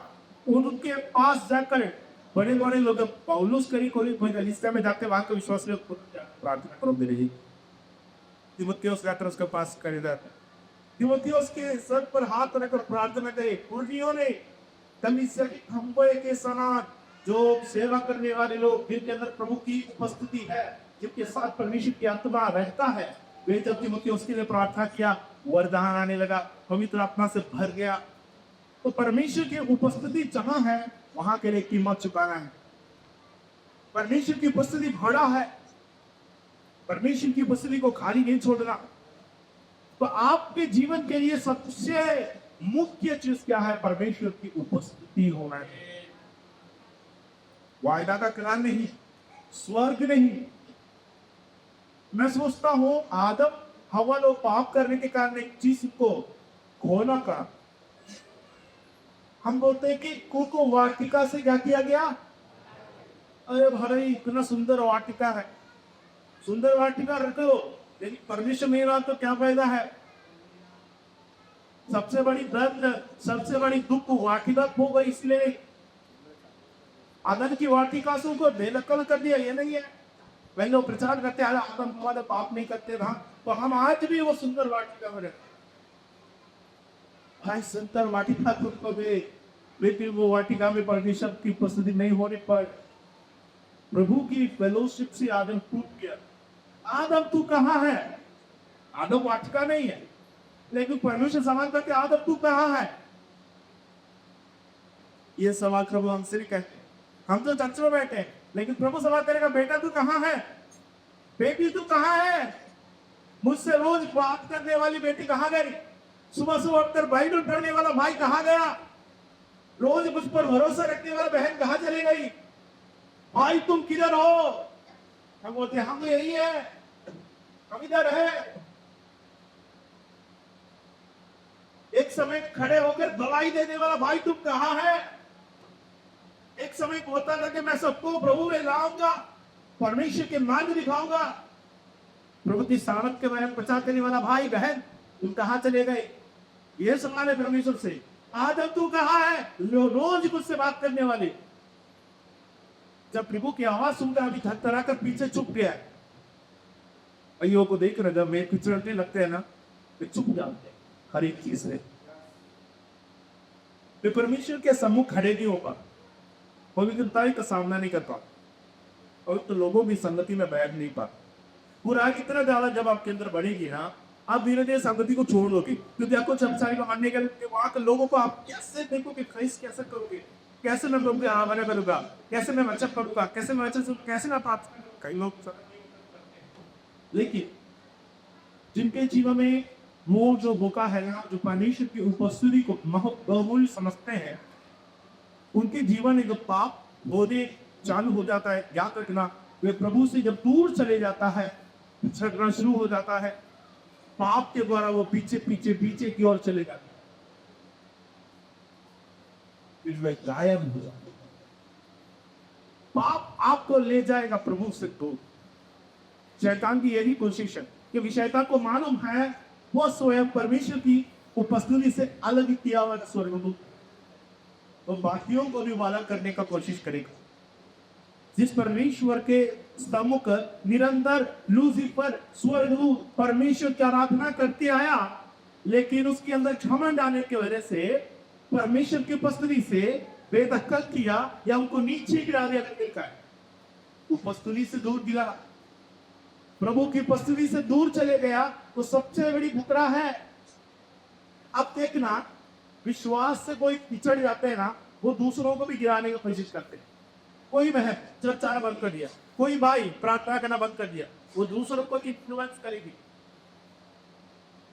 उनके पास जाकर बड़े बड़े लोग पौलुस कलीसिया में जाते वहां के विश्वास में प्रार्थना करो दे रही। तीमुथियुस जाकर उसके पास करे जाता, तीमुथियुस के सर पर हाथ रखकर प्रार्थना करे। पुर्जियों ने कलीसिया के खंभे के समान जो सेवा करने वाले लोग, जिनके अंदर प्रभु की उपस्थिति है, जिनके साथ परमेश्वर की आत्मा रहता है, वे जब तीमुथियुस के लिए प्रार्थना किया, वरदान आने लगा, पवित्र आत्मा से भर गया। तो परमेश्वर की उपस्थिति जहां है वहां के लिए कीमत चुकाना है। परमेश्वर की उपस्थिति भरा है, परमेश्वर की उपस्थिति को खाली नहीं छोड़ना। तो आपके जीवन के लिए सबसे मुख्य चीज क्या है? परमेश्वर की उपस्थिति होना है। वायदा का करार नहीं, स्वर्ग नहीं। मैं सोचता हूं आदम हवा लोग पाप करने के कारण एक चीज को खोना का, हम बोलते हैं कि को वाटिका से क्या किया गया? अरे भाई इतना सुंदर वाटिका है, सुंदर वाटिका रखो, लेकिन परमेश्वर नहीं रहा तो क्या फायदा है? सबसे बड़ी दर्द, सबसे बड़ी दुख वाटिका हो गई, इसलिए आदम की वाटिका से उनको बेदखल कर दिया। ये नहीं है वह लोग प्रचार करते हैं आदम हमारा पाप नहीं करते था, तो हम आज भी वो सुंदर वाटिका में रहते। भाई सुंदर वाटिका तुमको भी, लेकिन वो वाटिका में परमेश्वर की उपस्थिति नहीं होने पर प्रभु की फेलोशिप से आदम टूट गया। आदम तू कहाँ है? आदम वाटिका नहीं है, लेकिन परमेश्वर सवाल करके आदम तू कहाँ है? ये सवाल प्रभु हमसे नहीं कहते। हम तो चर्च में बैठे हैं, लेकिन प्रभु सवाल करेगा, बेटा तू कहाँ है? बेटी तू कहाँ है? मुझसे रोज बात करने वाली बेटी कहाँ गई? सुबह सुबह उठकर बाइबल पढ़ने वाला भाई कहाँ गया? रोज मुझ पर भरोसा रखने वाला बहन कहाँ चली गई? भाई तुम किधर हो? हम बोलते हम तो यही है, हम इधर है। एक समय खड़े होकर दवाई देने वाला भाई तुम कहाँ है? एक समय बोलता था कि मैं सबको प्रभु में लाऊंगा, परमेश्वर के मार्ग दिखाऊंगा। प्रभु की सामर्थ के बारे में प्रचार करने वाला भाई बहन तुम कहाँ चले गए? ये सवाल है परमेश्वर से। आदम तू कहाँ है? रोज मुझसे बात करने वाले जब प्रभु की आवाज सुनकर अभी थरथरा कर पीछे चुप गया। भाइयों को देख रहे जब मेरे पिछड़ने लगते हैं ना, वे चुप जाते हैं हर एक चीज से। वे परमेश्वर के सम्मुख खड़े नहीं हो पा, पवित्रता का सामना नहीं कर पा, और तो लोगों की संगति में बैठ नहीं पा। बुराई कितना ज्यादा जब आपके अंदर बढ़ेगी ना, आप धीरे धीरे संगति को छोड़ दोगे, क्योंकि आपको चमचाई को मानने के वहां के लोगों को आप कैसे देखोगे, कैसे करोगे, कैसे मैं प्रभु के आवाहन करूंगा, कैसे मैं वचन पढ़ूंगा, कैसे मैं वचन कैसे मैं प्राप्त। कई लोग लेकिन जिनके जीवन में वो जो मौका है ना, जो परमेश्वर की उपस्थिति को बहुमूल्य समझते हैं, उनके जीवन में जब पाप बोधे चालू हो जाता है, याद रखना वे प्रभु से जब दूर चले जाता है, छटना शुरू हो जाता है, पाप के द्वारा वो पीछे पीछे पीछे की ओर चले जाते हैं, फिर वे गायब हो जाते हैं। पाप आपको ले जाएगा प्रभु से दूर। शैतान की यही कोशिश है कि शैतान को मालूम है वो स्वयं परमेश्वर की उपस्थिति से अलग किया हुआ स्वर्गदूत, तो बाकियों को भी वाला करने का कोशिश करेगा। जिस परमेश्वर के स्तंभ निरंतर लूसीफर स्वर्गदूत परमेश्वर की आराधना करते आया, लेकिन उसके अंदर घमंड आने की वजह से परमेश्वर की उपस्थिति से बेदखल किया या उनको नीचे गिरा दिया करने का है। उपस्थिति से दूर गिरा, प्रभु की उपस्थिति से दूर चले गया तो सबसे बड़ी खतरा है। अब देखना, विश्वास से कोई पिछड़ जाते हैं ना, वो दूसरों को भी गिराने की कोशिश करते हैं। कोई बहन चर्च आना बंद कर दिया, कोई भाई प्रार्थना करना बंद कर दिया, वो दूसरों को इन्फ्लुएंस करेगी।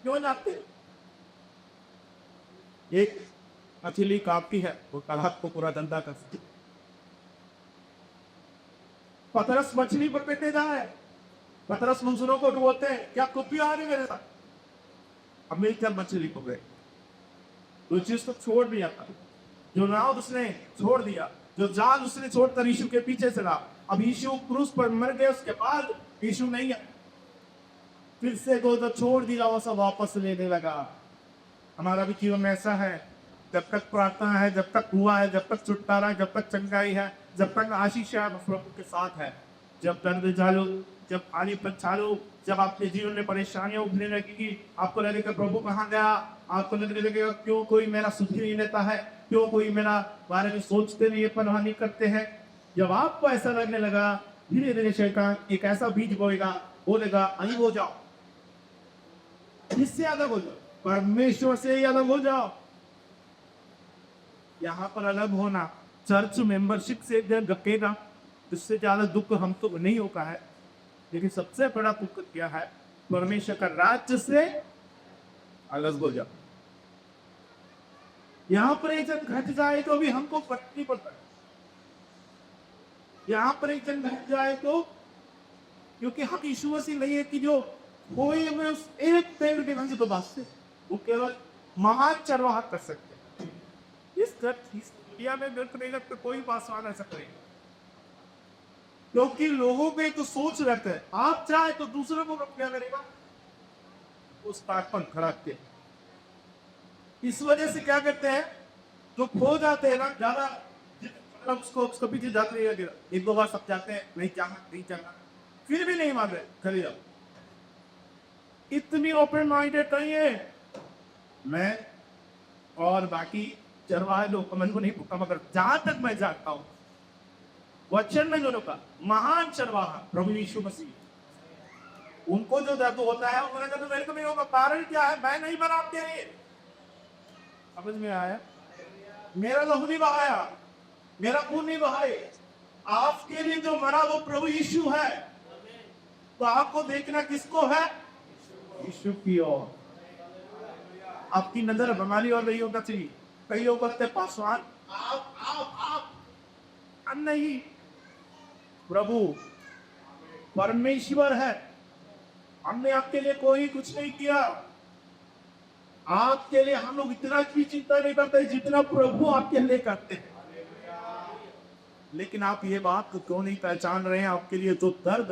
क्यों जाते? एक मछली काफी है, वो तालाब को पूरा धंधा कर सकती। पतरस मछली पर बैठे जा है, पतरस दूसरों को बोलते हैं क्या कुप्पी आ रही मेरे साथ, अब मैं क्या मछली को गए, तो चीज तो छोड़ दिया था, जो नाव उसने छोड़ दिया, जो जाल उसने छोड़कर यीशु के पीछे चला। अब यीशु क्रूस पर मर गए, उसके बाद यीशु नहीं है, फिर से को तो छोड़ दिया, वो सब वापस लेने लगा। हमारा भी जीवन में ऐसा है, जब तक प्रार्थना है, जब तक हुआ है, जब तक छुटकारा है, जब तक चंगाई है, जब तक आशीष है, प्रभु के साथ है। जब दर्द चालू, जब आलीपन चालू, जब आपके जीवन में परेशानियां उभरने लगेगी, आपको लगेगा प्रभु कहाँ गया, आपको लगने लगेगा क्यों कोई मेरा सुखी नहीं लेता है, क्यों कोई मेरा बारे में सोचते नहीं है, परवाह नहीं करते हैं। जब आपको ऐसा लगने लगा, धीरे धीरे शैतान एक ऐसा बीज बोएगा, बोलेगा अलग हो जाओ, इससे अलग हो जाओ, परमेश्वर से ही अलग हो जाओ। यहाँ पर अलग होना चर्च मेंबरशिप से धकेगा, इससे ज्यादा दुख हम तो नहीं होता है, लेकिन सबसे बड़ा दुख क्या है, परमेश्वर का राज्य से अलग हो जाओ। यहाँ पर एक जन घट जाए तो भी हमको फर्क नहीं पड़ता, यहाँ पर एक जन घट जाए तो, क्योंकि हम यीशु मसीह नहीं है कि जो कोई हमें उस एक पेड़ के वंश तो बात से वो केवल महान चरवाहा कर सकते हैं। इस दुनिया में मेरे को नहीं लगता कोई पासवान ऐसा करेगा, क्योंकि लोगों पे तो सोच रहता है आप चाहे तो दूसरों को क्या करेगा, उस पाठ पर खड़ा के। इस वजह से क्या करते हैं, जो खो जाते हैं ना ज्यादा, उसको पीछे जाते हैं, एक दो बार सब जाते हैं, नहीं चाहना, फिर भी नहीं मान रहे, खड़े जाओ। इतनी ओपन माइंडेड नहीं है। मैं और बाकी चरवाहे लोग मन को नहीं पूछता, मगर जहां तक मैं जानता हूं वचन में जो का महान चरवाहा प्रभु यीशु मसीह, उनको जो दर्द होता है उन्होंने कहा मेरे को नहीं होगा, कारण क्या है, मैं नहीं बना आपके लिए। समझ में आया? मेरा लहू नहीं बहाया, मेरा खून नहीं बहाए, आपके लिए जो मरा वो प्रभु यीशु है। तो आपको देखना किसको है, यीशु की ओर। आपकी नजर बीमारी और नहीं होना चाहिए। कई लोग कहते पासवान आप नहीं, प्रभु परमेश्वर है, हमने आपके लिए कोई कुछ नहीं किया, आपके लिए हम लोग इतना भी चिंता नहीं करते जितना प्रभु आपके लिए करते हैं। लेकिन आप ये बात को क्यों नहीं पहचान रहे हैं, आपके लिए तो दर्द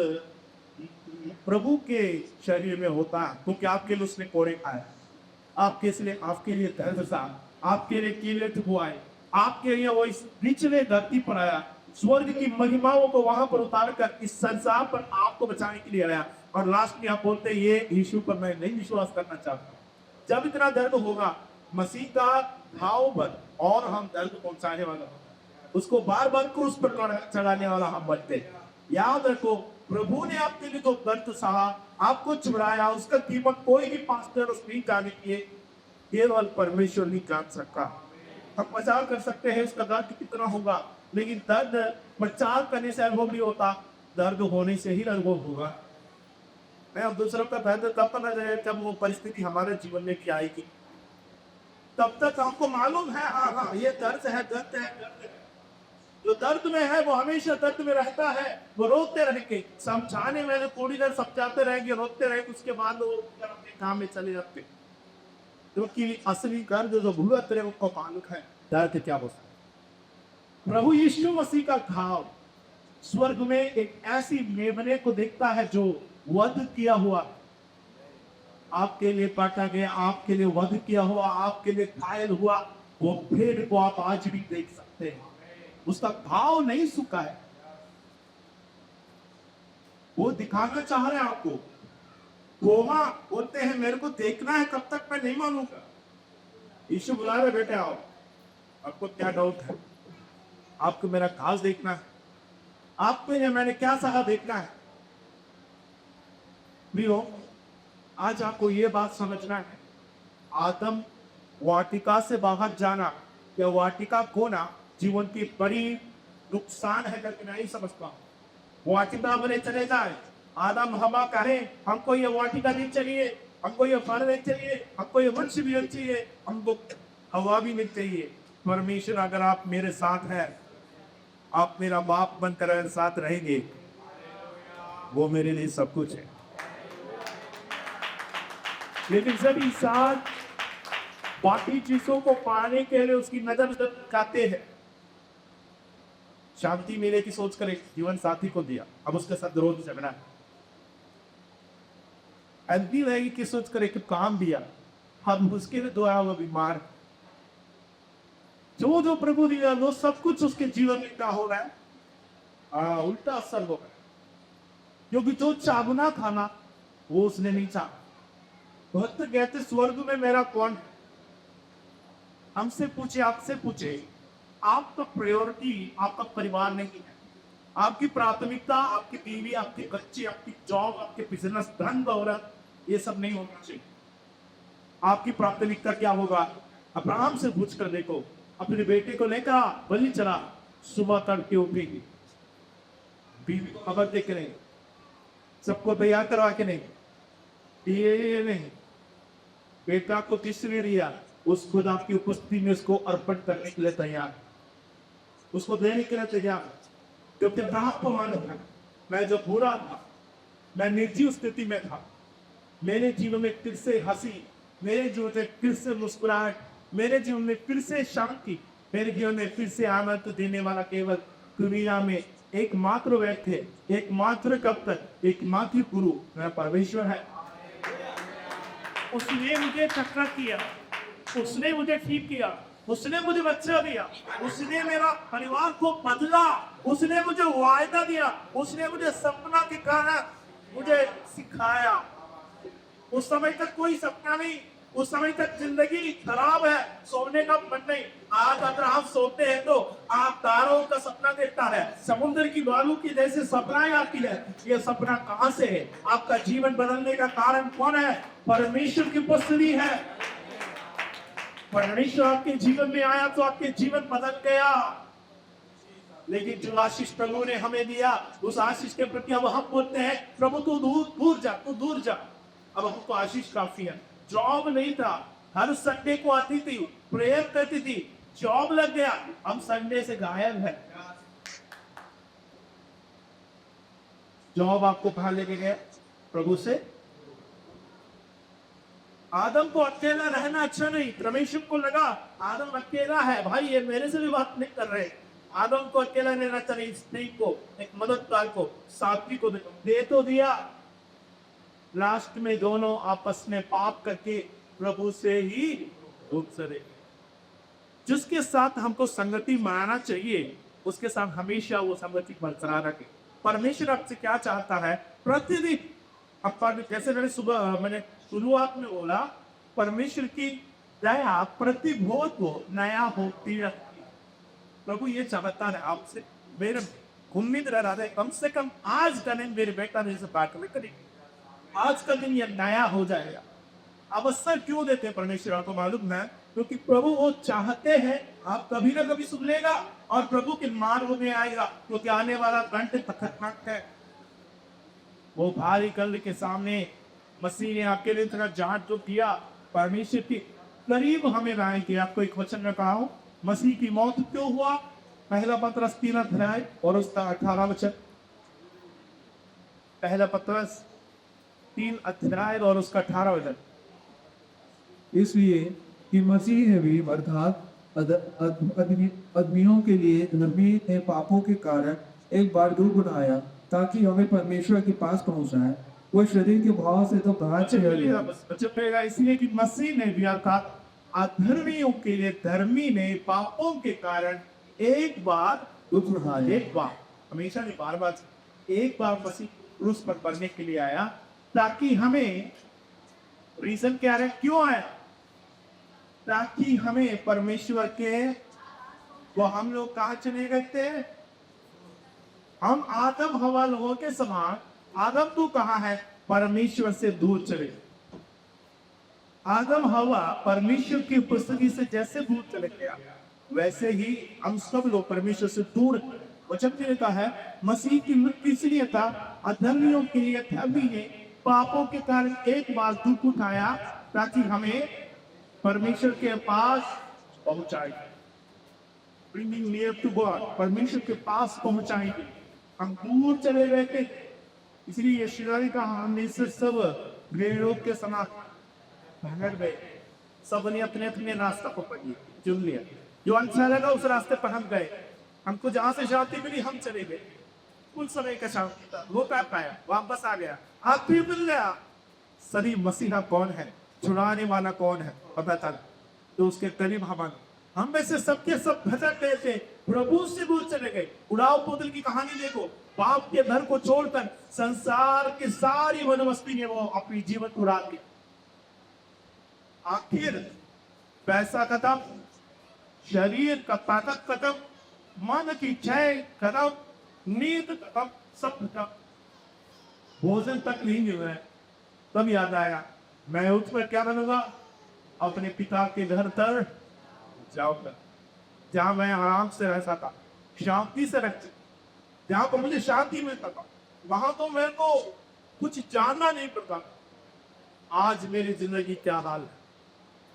प्रभु के शरीर में होता है, क्योंकि आपके लिए उसने कोड़े खाए, आपके लिए दर्द था, आपके लिए कीलेट हुआ है, आपके लिए वो इस निचले धरती पर आया, स्वर्ग की महिमाओं को वहां पर उतार कर इस संसार पर आपको बचाने के लिए आया। और लास्ट में आप बोलते ये यीशु पर मैं नहीं विश्वास करना चाहता। जब इतना दर्द होगा, मसीह का घाव पर और हम दर्द पहुंचाने वाला, उसको बार बार क्रूस पर चढ़ाने वाला हम बनते। याद रखो, प्रभु ने आपके लिए तो दर्द सहा, आपको छुड़ाया, उसका कीमत कोई भी पास्टर नहीं जाने की, केवल परमेश्वर नहीं जान सकता। हम बचाव कर सकते हैं उसका दर्द कितना होगा, लेकिन दर्द बचाव करने से अनुभव नहीं होता, दर्द होने से ही अनुभव होगा। मैं अब दूसरों का दर्द तब पता चले जब वो परिस्थिति हमारे जीवन में की आएगी, तब तक हमको मालूम है हाँ ये दर्द है, दर्द है। जो दर्द में है वो हमेशा दर्द में रहता है, वो रोते रहेंगे, समझाने में थोड़ी देर समझाते रहेंगे, रोते रहेंगे, उसके बाद वो अपने काम में चले जाते। क्योंकि असली दर्द जो भुगत रहे उसको मालूम है दर्द क्या होता है। प्रभु यीशु मसीह का घाव स्वर्ग में एक ऐसी मेमने को देखता है जो वध किया हुआ, आपके लिए काटा गया, आपके लिए वध किया हुआ, आपके लिए घायल हुआ, वो भेड़ को आप आज भी देख सकते हैं, उसका घाव नहीं सूखा है। वो दिखाना चाह रहे हैं आपको। गोमा बोलते हैं मेरे को देखना है, कब तक मैं नहीं मानूंगा। यीशु बुला रहे बेटे आओ, आपको क्या डाउट है? आपको मेरा काज देखना है? आपको या मैंने क्या सहा देखना है? प्रियो, आज आपको ये बात समझना है, आदम वाटिका से बाहर जाना या वाटिका खोना जीवन की बड़ी नुकसान है करके नहीं समझता। वाटिका बने चले जाए, आदम हवा कहे हमको ये वाटिका नहीं चाहिए, हमको ये फल नहीं चाहिए, हमको ये वृक्ष भी नहीं चाहिए, हमको हवा भी नहीं चाहिए। परमेश्वर अगर आप मेरे साथ हैं, आप मेरा बाप बनकर अगर साथ रहेंगे, वो मेरे लिए सब कुछ है। लेकिन जब इंसान बाकी चीजों को पाने के लिए उसकी नजर काते हैं, शांति मिले की सोच कर एक जीवन साथी को दिया, अब उसके साथ रोज झगड़ा है। ऐसी रहेगी की सोच कर एक काम दिया, हम उसके लिए दुआ वो बीमार, जो जो प्रभु दिया वो सब कुछ उसके जीवन में क्या हो रहा है, उल्टा असर हो रहा है। क्योंकि जो चाहना था ना, वो उसने नहीं चाहा। भक्त कहते स्वर्ग में मेरा कौन है? हमसे पूछे, आपसे पूछे, आपका प्रायोरिटी आपका परिवार नहीं है। आपकी प्राथमिकता आपकी बीवी, आपके बच्चे, आपकी जॉब, आपके बिजनेस, धन दौलत, ये सब नहीं होना चाहिए। आपकी प्राथमिकता क्या होगा? अब्राहम से पूछ कर देखो, अपने बेटे को लेकर बलि चला, सुबह तड़के उठेगी, बीवी को खबर दे के नहीं, सबको तैयार करवा के नहीं, ये नहीं, बेटा को तीसरी रिया उस खुदा की उपस्थिति में उसको अर्पण करने के लिए तैयार, उसको देने के लिए तैयार। क्योंकि अब्राहम को मालूम है, मैं जब बुरा था, मैं निर्जीव स्थिति में था, मेरे जीवन में फिर से हंसी, मेरे जीवन में फिर से मुस्कुराहट, मेरे जीवन में फिर से शांति, मेरे जीवन में फिर से आनंद देने वाला केवल दुनिया में एकमात्र व्यक्ति है, एकमात्र कब तक, एकमात्र गुरु मेरा परमेश्वर है। उसने मुझे टक्कर किया, उसने मुझे ठीक किया, उसने मुझे बच्चा दिया, उसने मेरा परिवार को बदला, उसने मुझे वायदा दिया, उसने मुझे सपना के कारण मुझे सिखाया। उस समय तक कोई सपना नहीं, उस समय तक जिंदगी खराब है, सोने का मन नहीं। आज अगर आप सोते हैं तो आप तारों का सपना देखता है, समुद्र की बालू की जैसे सपनाएं आती है। ये सपना कहां से है? आपका जीवन बदलने का कारण कौन है? परमेश्वर की उपस्थिति है। परमेश्वर आपके जीवन में आया तो आपके जीवन बदल गया। लेकिन जो आशीष प्रभु ने हमें दिया, उस आशीष के प्रति अब हम बोलते हैं प्रभु तू दूर दूर जा, तू दूर जा। अब हमको आशीष काफी है। जॉब नहीं था, हर संडे को आती थी, प्रेयर करती थी, जॉब लग गया, हम संडे से गायब है। जॉब आपको कहां लेके गया? प्रभु से। आदम को अकेला रहना अच्छा नहीं, परमेश्वर को लगा आदम अकेला है, भाई ये मेरे से भी बात नहीं कर रहे। आदम को अकेला रहना चाहिए, स्त्री को, एक मददगार को, साथी को दे तो दिया। लास्ट में दोनों आपस में पाप करके प्रभु से ही दूर चले। जिसके साथ हमको संगति मानना चाहिए, उसके साथ हमेशा वो संगति बरकरार रखे। परमेश्वर आपसे क्या चाहता है? प्रतिदिन आपका, जैसे मैंने शुरुआत में बोला, परमेश्वर की दया प्रति भोर को नया होती रहती है। प्रभु ये चाहता है आपसे, मेरे उम्मीद रह रहा है कम से कम आज का दिन मेरे बेटा ने बात करेगी, आज का दिन ये नया हो जाएगा। अवसर क्यों देते हैं परमेश्वर? आपको मालूम है, क्योंकि प्रभु वो चाहते हैं आप कभी ना कभी सुनेगा और प्रभु के मार्ग में आएगा, क्योंकि आने वाला घंटे खतरनाक है। वो भारी कल के सामने मसीह ने आपके लिए इतना जांच जो किया, परमेश्वर के करीब हमें लाए कि आपको एक वचन में कहा हूं, मसीह की मौत क्यों हुआ? पहला पत्रस 3 अध्याय और उसका 18 वचन। पहला पत्रस 3 अध्याय और उसका 18 वचन। इसलिए कि मसीह ने भी अर्थात आदमियों के लिए धर्मी ने पापों के कारण एक बार दूर बनाया, ताकि हमें परमेश्वर के पास पहुंचाए। वह शरीर के भाव से तो बाहर चला गया, इसलिए कि मसीह ने भी अर्थात अधर्मियों के लिए धर्मी ने पापों के कारण एक बार दूर बनाया। एक बार, हमेशा नहीं, बार बार, एक बार मसीह क्रूस पर मरने के लिए आया, ताकि हमें, रीजन क्या है क्यों आया? ताकि हमें परमेश्वर के वो हम लोग कहाँ चले गए थे? हम आदम हवा लोगों के समान, आदम तू कहाँ है? परमेश्वर से दूर चले गए। आदम हवा परमेश्वर की उपस्थिति से जैसे दूर चले गया, वैसे ही हम सब लोग परमेश्वर से दूर हैं। वचन में लिखा है मसीह की मृत्यु इसलिए था, अधर्मियों के लिए अभी ने पापों के कारण एक बार दुख उठाया, ताकि हमें परमेश्वर के पास पहुंचाए। Bringing near to God, परमेश्वर के पास पहुंचाएंगे। हम दूर चले गए थे, इसलिए यीशु ने कहा हमने से सब भेड़ों के समान भाग गए। सबने अपने अपने रास्ता को चुन लिया, जो अच्छा लगा उस रास्ते पर हम गए। हमको जहां से शांति मिली हम चले गए। कुछ समय का शांति था, वो कर पाया, वापस आ गया, आप भी मिल गया। सही मसीहा कौन है, छुड़ाने वाला कौन है पता चला, तो उसके करीब हम में से सबके सब भटक गए थे, प्रभु से दूर चले गए। उड़ाव पुत्र की कहानी देखो, बाप के घर को छोड़कर संसार की सारी मनमस्ती में वो अपनी जीवन उड़ा दिया। आखिर पैसा खत्म, शरीर का ताकत खत्म, मन की चैन खत्म, नींद खत्म, सब खत्म, भोजन तक नहीं मिल रहा है। तब याद आया मैं उठकर क्या बनूंगा? अपने पिता के घर तर जाऊंगा, जहां मैं आराम से रहता था, शांति से रहता, जहां पर मुझे शांति मिलता था, वहां तो मेरे को कुछ जानना नहीं पड़ता। आज मेरी जिंदगी क्या हाल है?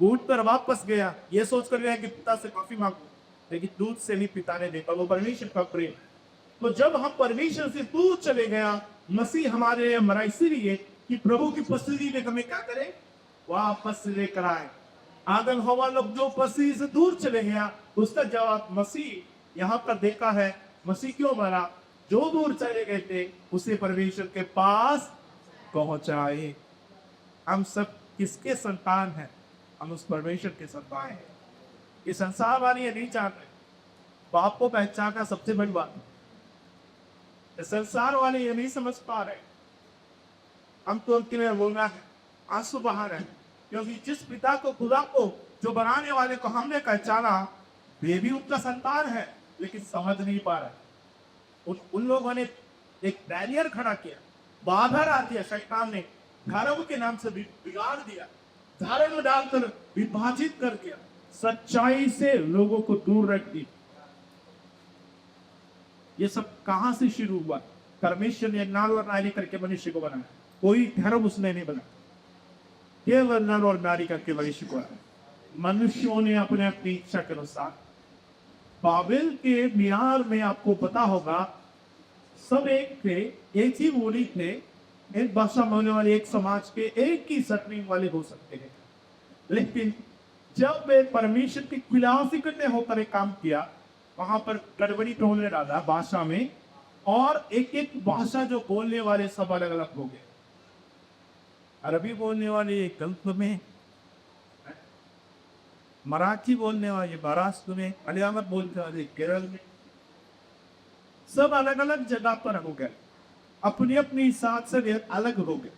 उठ कर वापस गया, ये सोचकर गया कि पिता से माफी मांगू, लेकिन दूध से नहीं पिता ने देखा, वो परमेश्वर का प्रेम। तो जब हम परमेश्वर से दूर चले गया, मसीह हमारे लिए मरा इसीलिए कि प्रभु की उपस्थिति में हमें क्या करे? वापस लेकर आए। आदम हवा लोग जो मसीह से दूर चले गया, उसका जवाब मसीह यहाँ पर देखा है। मसीह क्यों मरा? जो दूर चले गए थे उसे परमेश्वर के पास पहुंचाए। हम सब किसके संतान हैं? हम उस परमेश्वर के संतान हैं। ये संसार वाले ये नहीं चाहते, बाप को पहचानना सबसे बड़ी बात है। ये संसार वाले ये नहीं समझ पा रहे। हम तो उनके लिए बोलना है, आंसू बहा रहे हैं, क्योंकि जिस पिता को, खुदा को, जो बनाने वाले को हमने पहचाना, वे भी उनका संतान है, लेकिन समझ नहीं पा रहे। उन लोगों ने एक बैरियर खड़ा किया, बाधा डाल दिया। शैतान ने धर्म के नाम से बिगाड़ दिया, धर्म डालकर विभाजित कर दिया, सच्चाई से लोगों को दूर रख दी। ये सब कहां से शुरू हुआ? परमेश्वर ने नर और नारी करके मनुष्य को बनाया, कोई धर्म उसने नहीं बनाया, केवल नर और नारी करके मनुष्य को बनाया। मनुष्यों ने अपने अपनी इच्छा के अनुसार, बाबिल के मीनार में आपको पता होगा, सब एक थे, एक ही बोली थे, एक भाषा बोलने वाले, एक समाज के, एक ही सरनेम वाले हो सकते हैं। लेकिन जब वे परमेश्वर के खिलाफ इकट्ठे होकर एक काम किया, वहां पर गड़बड़ी टोलने डाला भाषा में, और एक एक भाषा जो बोलने वाले सब अलग अलग हो गए। अरबी बोलने वाले गल्फ में, मराठी बोलने वाले महाराष्ट्र में, मलयालम बोलने वाले केरल में, सब अलग अलग जगह पर हो गए, अपनी अपनी साथ से अलग हो गए,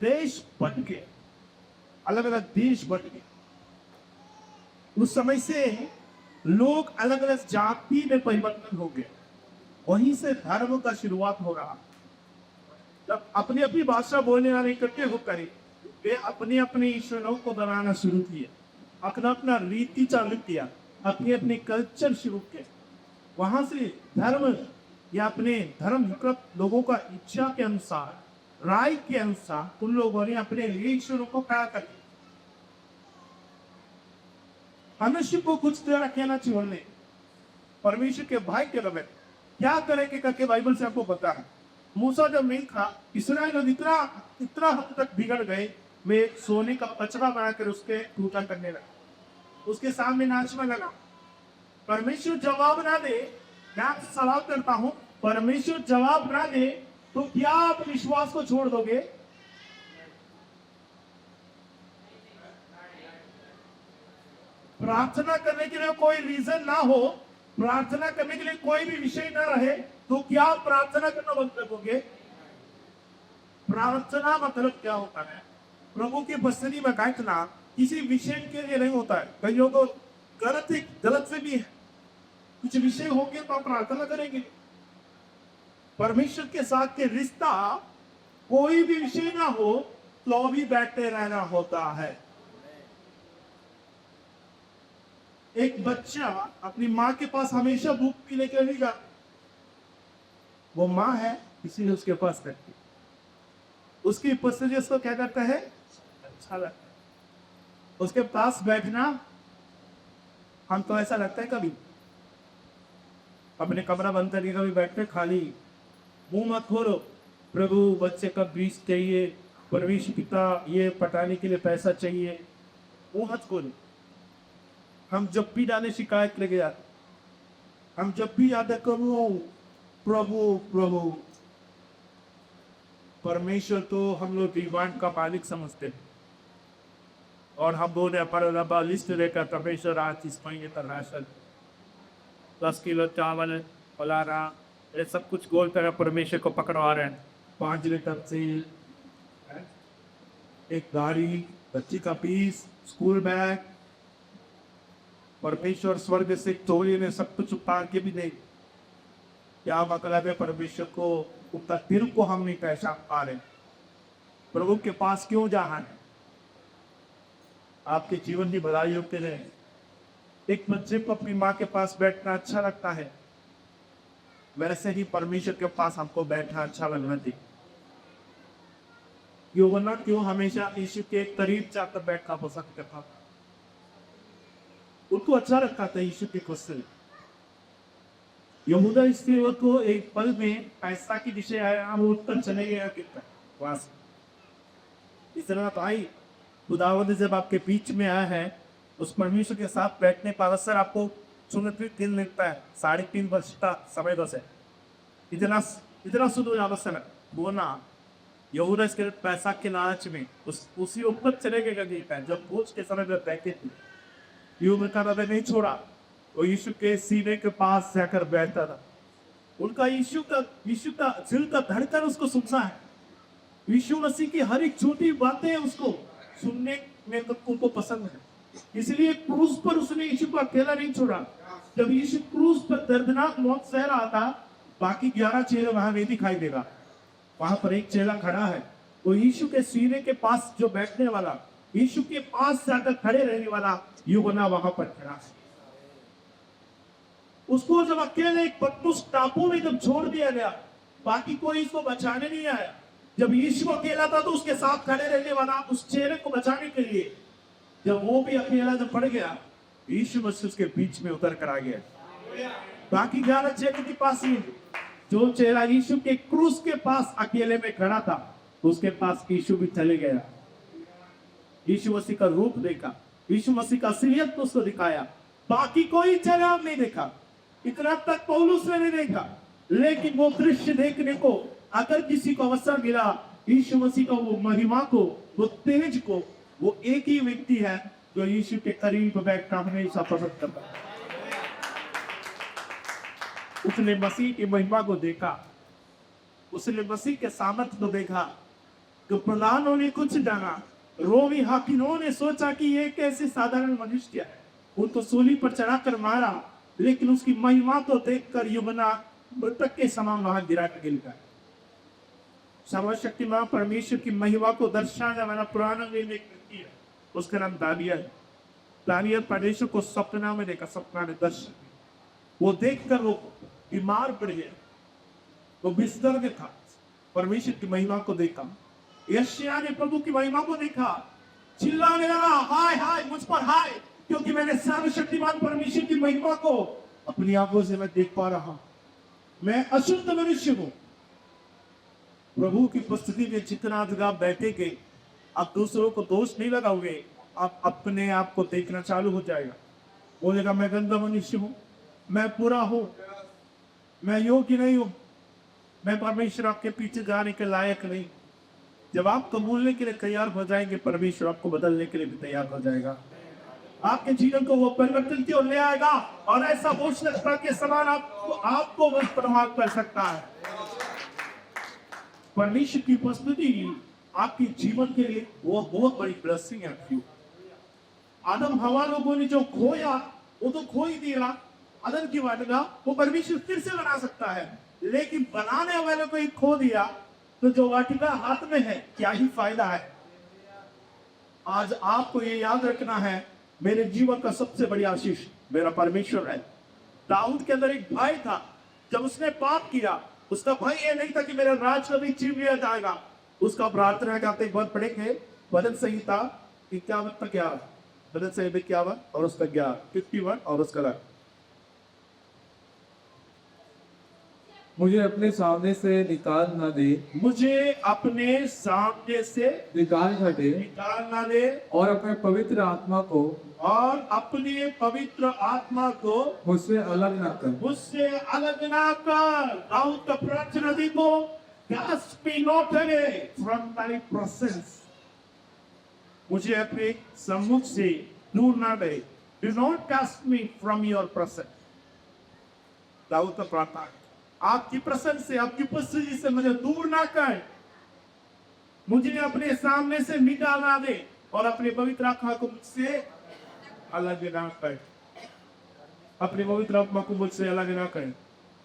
देश बट गए, अलग अलग देश बट गए। उस समय से लोग अलग अलग जाति में परिवर्तन हो गए, वहीं से धर्म का शुरुआत हो रहा। जब अपनी अपनी भाषा बोलने वाले इकट्ठे होकर वे अपने अपने ईश्वरों को बनाना शुरू किए, अपना अपना रीति चालू किया, अपने अपने कल्चर शुरू किए। वहां से धर्म या अपने धर्म लोगों का इच्छा के अनुसार, राय के अनुसार, उन लोगों ने अपने ईश्वरों को खड़ा कर दिया। मनुष्य को कुछ देर अकेला छोड़ने, परमेश्वर के भाई के लगे क्या करेंगे करके बाइबल से आपको पता है। मूसा जब नहीं था, इस्राएल इतना हद तक बिगड़ गए, वे सोने का पचड़ा बनाकर उसके पूजा करने लगे, उसके सामने नाचने लगा। परमेश्वर जवाब ना दे, मैं आपसे सवाल करता हूं, परमेश्वर जवाब ना दे तो क्या आप विश्वास को छोड़ दोगे? प्रार्थना करने के लिए कोई रीजन ना हो, प्रार्थना करने के लिए कोई भी विषय ना रहे, तो क्या आप प्रार्थना करना बंद कर दोगे? प्रार्थना मतलब क्या होता है? प्रभु की उपस्थिति में बैठना किसी विषय के लिए नहीं होता है। कईयों को गलत से भी है, कुछ विषय हो गया तो आप प्रार्थना करेंगे। परमेश्वर के साथ के रिश्ता कोई भी विषय ना हो तो भी बैठे रहना होता है। एक बच्चा अपनी माँ के पास हमेशा भूख भी लेकर नहीं जाता, वो माँ है इसीलिए उसके पास रहती है, उसकी उपस्थिति उसको क्या करता है, अच्छा लगता है। उसके पास बैठना हम तो ऐसा लगता है कभी अपने कमरा बंद करके कभी बैठते खाली मुंह मत खोलो, प्रभु बच्चे का बीज चाहिए, परमेश्वर पिता ये पटाने के लिए पैसा चाहिए, मुंह मत खोलो। हम जब भी डाले शिकायत लेके जाते, हम जब भी याद करो प्रभु प्रभु, परमेश्वर तो हम लोग डिमांड का मालिक समझते हैं और हम बोले पर लिस्ट लेकर परमेश्वर आज इस महीने का राशन 10 किलो चावल फलाना ये सब कुछ गोल तरह परमेश्वर को पकड़वा रहे हैं। 5 लीटर तेल, एक गाड़ी, बच्ची का फीस, स्कूल बैग, परमेश्वर स्वर्ग से चोरी ने सब कुछ उतार के भी दे। क्या मतलब है परमेश्वर को उतना दिल को हम नहीं पहचान पा रहे, प्रभु के पास क्यों जाना है? आपके जीवन की भलाई होते रहे। एक बच्चे को अपनी माँ के पास बैठना अच्छा लगता है, वैसे ही परमेश्वर के पास हमको बैठना अच्छा लगना चाहिए। क्यों वरना क्यों हमेशा यीशु के करीब जाकर बैठना पसंद करता था, उनको अच्छा लगता था यीशु के क्वेश्चन। यहूदा स्त्री को एक पल में पैसा की दिशा आया, वो उठकर चले गया वहां से। इस तरह तो आई खुदावंद जब आपके बीच में आया है, उस परमेश्वर के साथ बैठने का अवसर आपको चुनौती दिन मिलता है। 3.5 वर्ष का समय बस है, इतना सुंदर अवसर है। वो ना यहूदा इसके पैसा के लालच में उसी ऊपर चले गए जब भोज के समय में बैठे थे। यूं का नहीं छोड़ा, वो यीशु के सीने के पास जाकर बैठता था। उनका यीशु का दिल का धड़कन उसको सुनना है। यीशु मसीह की हर एक छोटी बातें उसको सुनने में तो उनको पसंद है, इसलिए क्रूस पर उसने यीशु को अकेला नहीं छोड़ा। जब यीशु क्रूस पर दर्दनाक मौत सह रहा था, बाकी 11 चेले वहां नहीं दिखाई देगा। वहां पर एक चेला खड़ा है, वो यीशु के सीने के पास जो बैठने वाला, यीशु के पास जाकर खड़े रहने वाला यूहन्ना वहां पर खड़ा है। उसको जब अकेले एक पतुस टापू में जब छोड़ दिया गया, बाकी कोई इसको बचाने नहीं आया। जब यीशु अकेला था तो उसके साथ खड़े रहने वाला उस चेले को बचाने के लिए, जब वो भी अकेला जब पड़ गया, यीशु मसीह उसके बीच में उतर कर आ गया। बाकी 11 चेले के पास ही जो चेला यीशु के क्रूस के पास अकेले में खड़ा था, उसके पास यीशु भी चले गया। यीशु मसीह का रूप देखा, यीशु मसीह का असलियत उसको दिखाया, बाकी कोई चेला नहीं देखा। इतना तक पौलुस ने नहीं देखा, लेकिन वो दृश्य देखने को अगर किसी को अवसर मिला, यीशु मसीह का वो महिमा को, वो तेज को, वो एक ही व्यक्ति है जो यीशु के करीब बैठना हमेशा पसंद करता है। उसने मसीह की महिमा को देखा, उसने मसीह के सामर्थ्य को देखा। तो प्रधानों ने कुछ जाना, रोमी हाकिमों ने सोचा कि ये कैसे साधारण मनुष्य है, वो तो सूली पर चढ़ाकर मारा, लेकिन उसकी महिमा को देखकर यूहन्ना मृतक के समान वहां गिरा गिर गया। सर्वशक्तिमान परमेश्वर की महिमा को दर्शाने वाला पुराना नियम एक व्यक्ति है, उसका नाम दानियल। दानियल परमेश्वर को सपना में देखा, सपना में दर्शन, वो देखकर वो बीमार पड़ गया, वो बिस्तर में था, परमेश्वर की महिमा को देखा। यशायाह ने प्रभु की महिमा को देखा, चिल्लाने लगा, हाय हाय मुझ पर हाय, क्योंकि मैंने सर्वशक्तिमान परमेश्वर की महिमा को अपनी आंखों से मैं देख पा रहा हूं। मैं अशुद्ध मनुष्य हूं। प्रभु की उपस्थिति में जितना जगह बैठेंगे, आप दूसरों को दोष नहीं लगाओगे, आप अपने आप को देखना चालू हो जाएगा। बोलेगा मैं गंदा मनुष्य हूं, मैं बुरा हूं, मैं योग्य नहीं हूं, मैं परमेश्वर आपके पीछे जाने के लायक नहीं। जब आप कबूलने के लिए तैयार हो जाएंगे, परमेश्वर आपको बदलने के लिए भी तैयार हो जाएगा। आपके जीवन को वो परिवर्तन की ओर ले आएगा और ऐसा भोजन के समान आपको बस प्रभाव कर सकता है। परमेश्वर की उपस्थिति आपके जीवन के लिए वो बहुत बड़ी ब्लेसिंग है। आदम हवा लोगों ने जो खोया, वो तो खो ही दिया अदन की वाटिका, वो परमेश्वर फिर से बना सकता है, लेकिन बनाने वाले को ही खो दिया तो जो वाटिका हाथ में है क्या ही फायदा है। आज आपको ये याद रखना है, मेरे जीवन का सबसे बड़ी आशीष मेरा परमेश्वर है। दाऊद के अंदर एक भय था, जब उसने पाप किया उसका भय ये नहीं था कि मेरा राज कभी छीन लिया जाएगा। उसका प्रार्थना करते बहुत पढ़ेंगे भजन संहिता 51 तक क्या भजन संहिता 51 और उसका 51 और उसका 11। मुझे अपने सामने से निकाल न दे, मुझे अपने सामने से निकाल न दे, निकाल ना दे और अपने पवित्र आत्मा को और अपने पवित्र आत्मा को मुझसे अलग न कर। मुझसे अलग ना कर। दाऊद का प्रार्थना देखो, cast me not away from thy presence। मुझे अपने सम्मुख से दूर ना दे। Do not cast me from your presence। Dawood का प्रार्थना है, आपकी प्रसन्न से, आपकी उपस्थिति से मुझे दूर ना कर, मुझे अपने सामने से निकाल ना दे और अपने पवित्र आत्मा को मुझसे अलग ना कर। अपने पवित्र आत्मा को मुझसे अलग ना कर।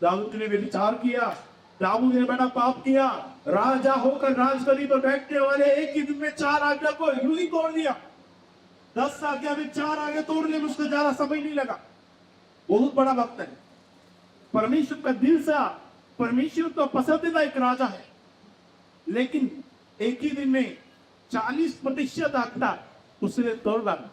दाऊद ने विचार किया, दाऊद ने बड़ा पाप किया, राजा होकर राजगद्दी पर बैठने वाले एक ही दिन में 4 आज्ञा को यूं ही तोड़ दिया। 10 आज्ञा में 4 आज्ञा तोड़ने में उसको ज्यादा समय नहीं लगा। बहुत बड़ा भक्त है, परमेश्वर का दिल से, परमेश्वर तो पसंदीदा एक राजा है, लेकिन एक ही दिन में 40% आज्ञा उसने तोड़ डाला।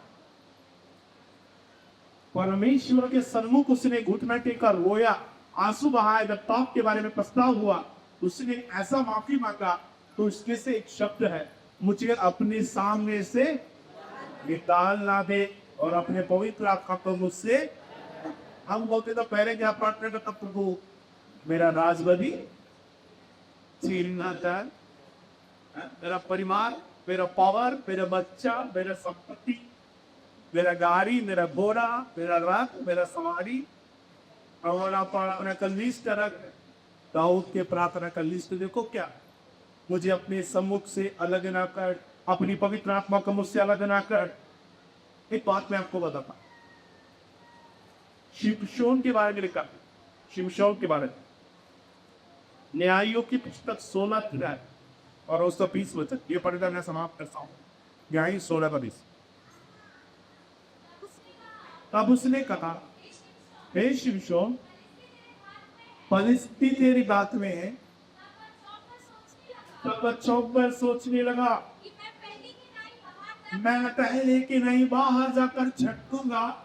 परमेश्वर के सन्मुख उसने घुटना टेकर रोया, आंसू बहाए, जब पाप के बारे में पछतावा हुआ, उसने ऐसा माफी मांगा तो उसके से एक शब्द है, मुझे अपने सामने से निकाल ना दे और अपने पवित्र आत्मा को मुझसे। हम बोलते तो पहले क्या प्रार्थना करता, प्रभु मेरा राजगद्दी छीनना चाहे, मेरा परिवार, मेरा पावर, मेरा बच्चा, मेरा संपत्ति, मेरा गाड़ी, मेरा घोड़ा, मेरा रथ, मेरा सवारी, और आप प्रार्थना का लिस्ट रख। दाऊद के प्रार्थना का लिस्ट देखो क्या, मुझे अपने सम्मुख से अलग ना कर, अपनी पवित्र आत्मा को मुझसे अलग ना कर। एक बात मैं आपको बताता, शिमशोन के बारे में लिखा, शिमशोन के बारे में न्यायों की पुस्तक 16 अध्याय और उसका 20 वचन, ये पढ़कर मैं समाप्त करता हूँ। न्याय 16:20। तब उसने कहा, हे शिमशोन, परिस्थिति तेरी बात में है। तब चौक सोचने लगा, मैं पहले की नहीं बाहर जाकर झटकूंगा,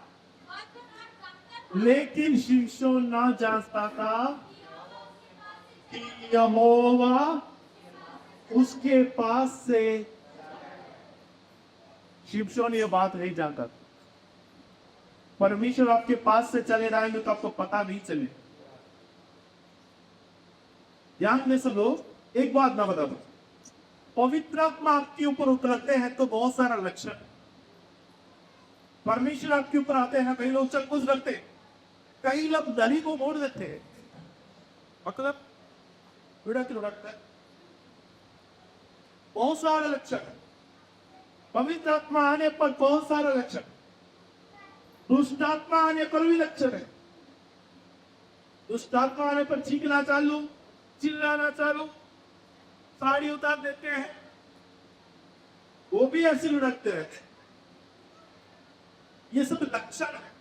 लेकिन शिमशोन ना जानता था कि यहोवा उसके पास से। शिमशोन ये बात नहीं जानता, परमेश्वर आपके पास से चले जाएंगे तो आपको पता नहीं चले। ध्यान में सब लोग, एक बात ना बता दो, पवित्र आत्मा आपके ऊपर उतरते हैं तो बहुत सारा लक्षण, परमेश्वर आपके ऊपर आते हैं, कई लोग चक्कुस रखते, कई लोग दरी को मोड़ देते हैं, मतलब विड़ा क्यों रखता है, बहुत सारे लक्षण। पवित्र आत्मा आने पर बहुत सारा लक्षण, दुष्ट आत्मा आने पर भी लक्षण है। दुष्ट आत्मा आने पर चीखना चालू, चिल्लाना चालू, साड़ी उतार देते हैं, वो भी ऐसे लुढ़कते रहते हैं। ये सब लक्षण है।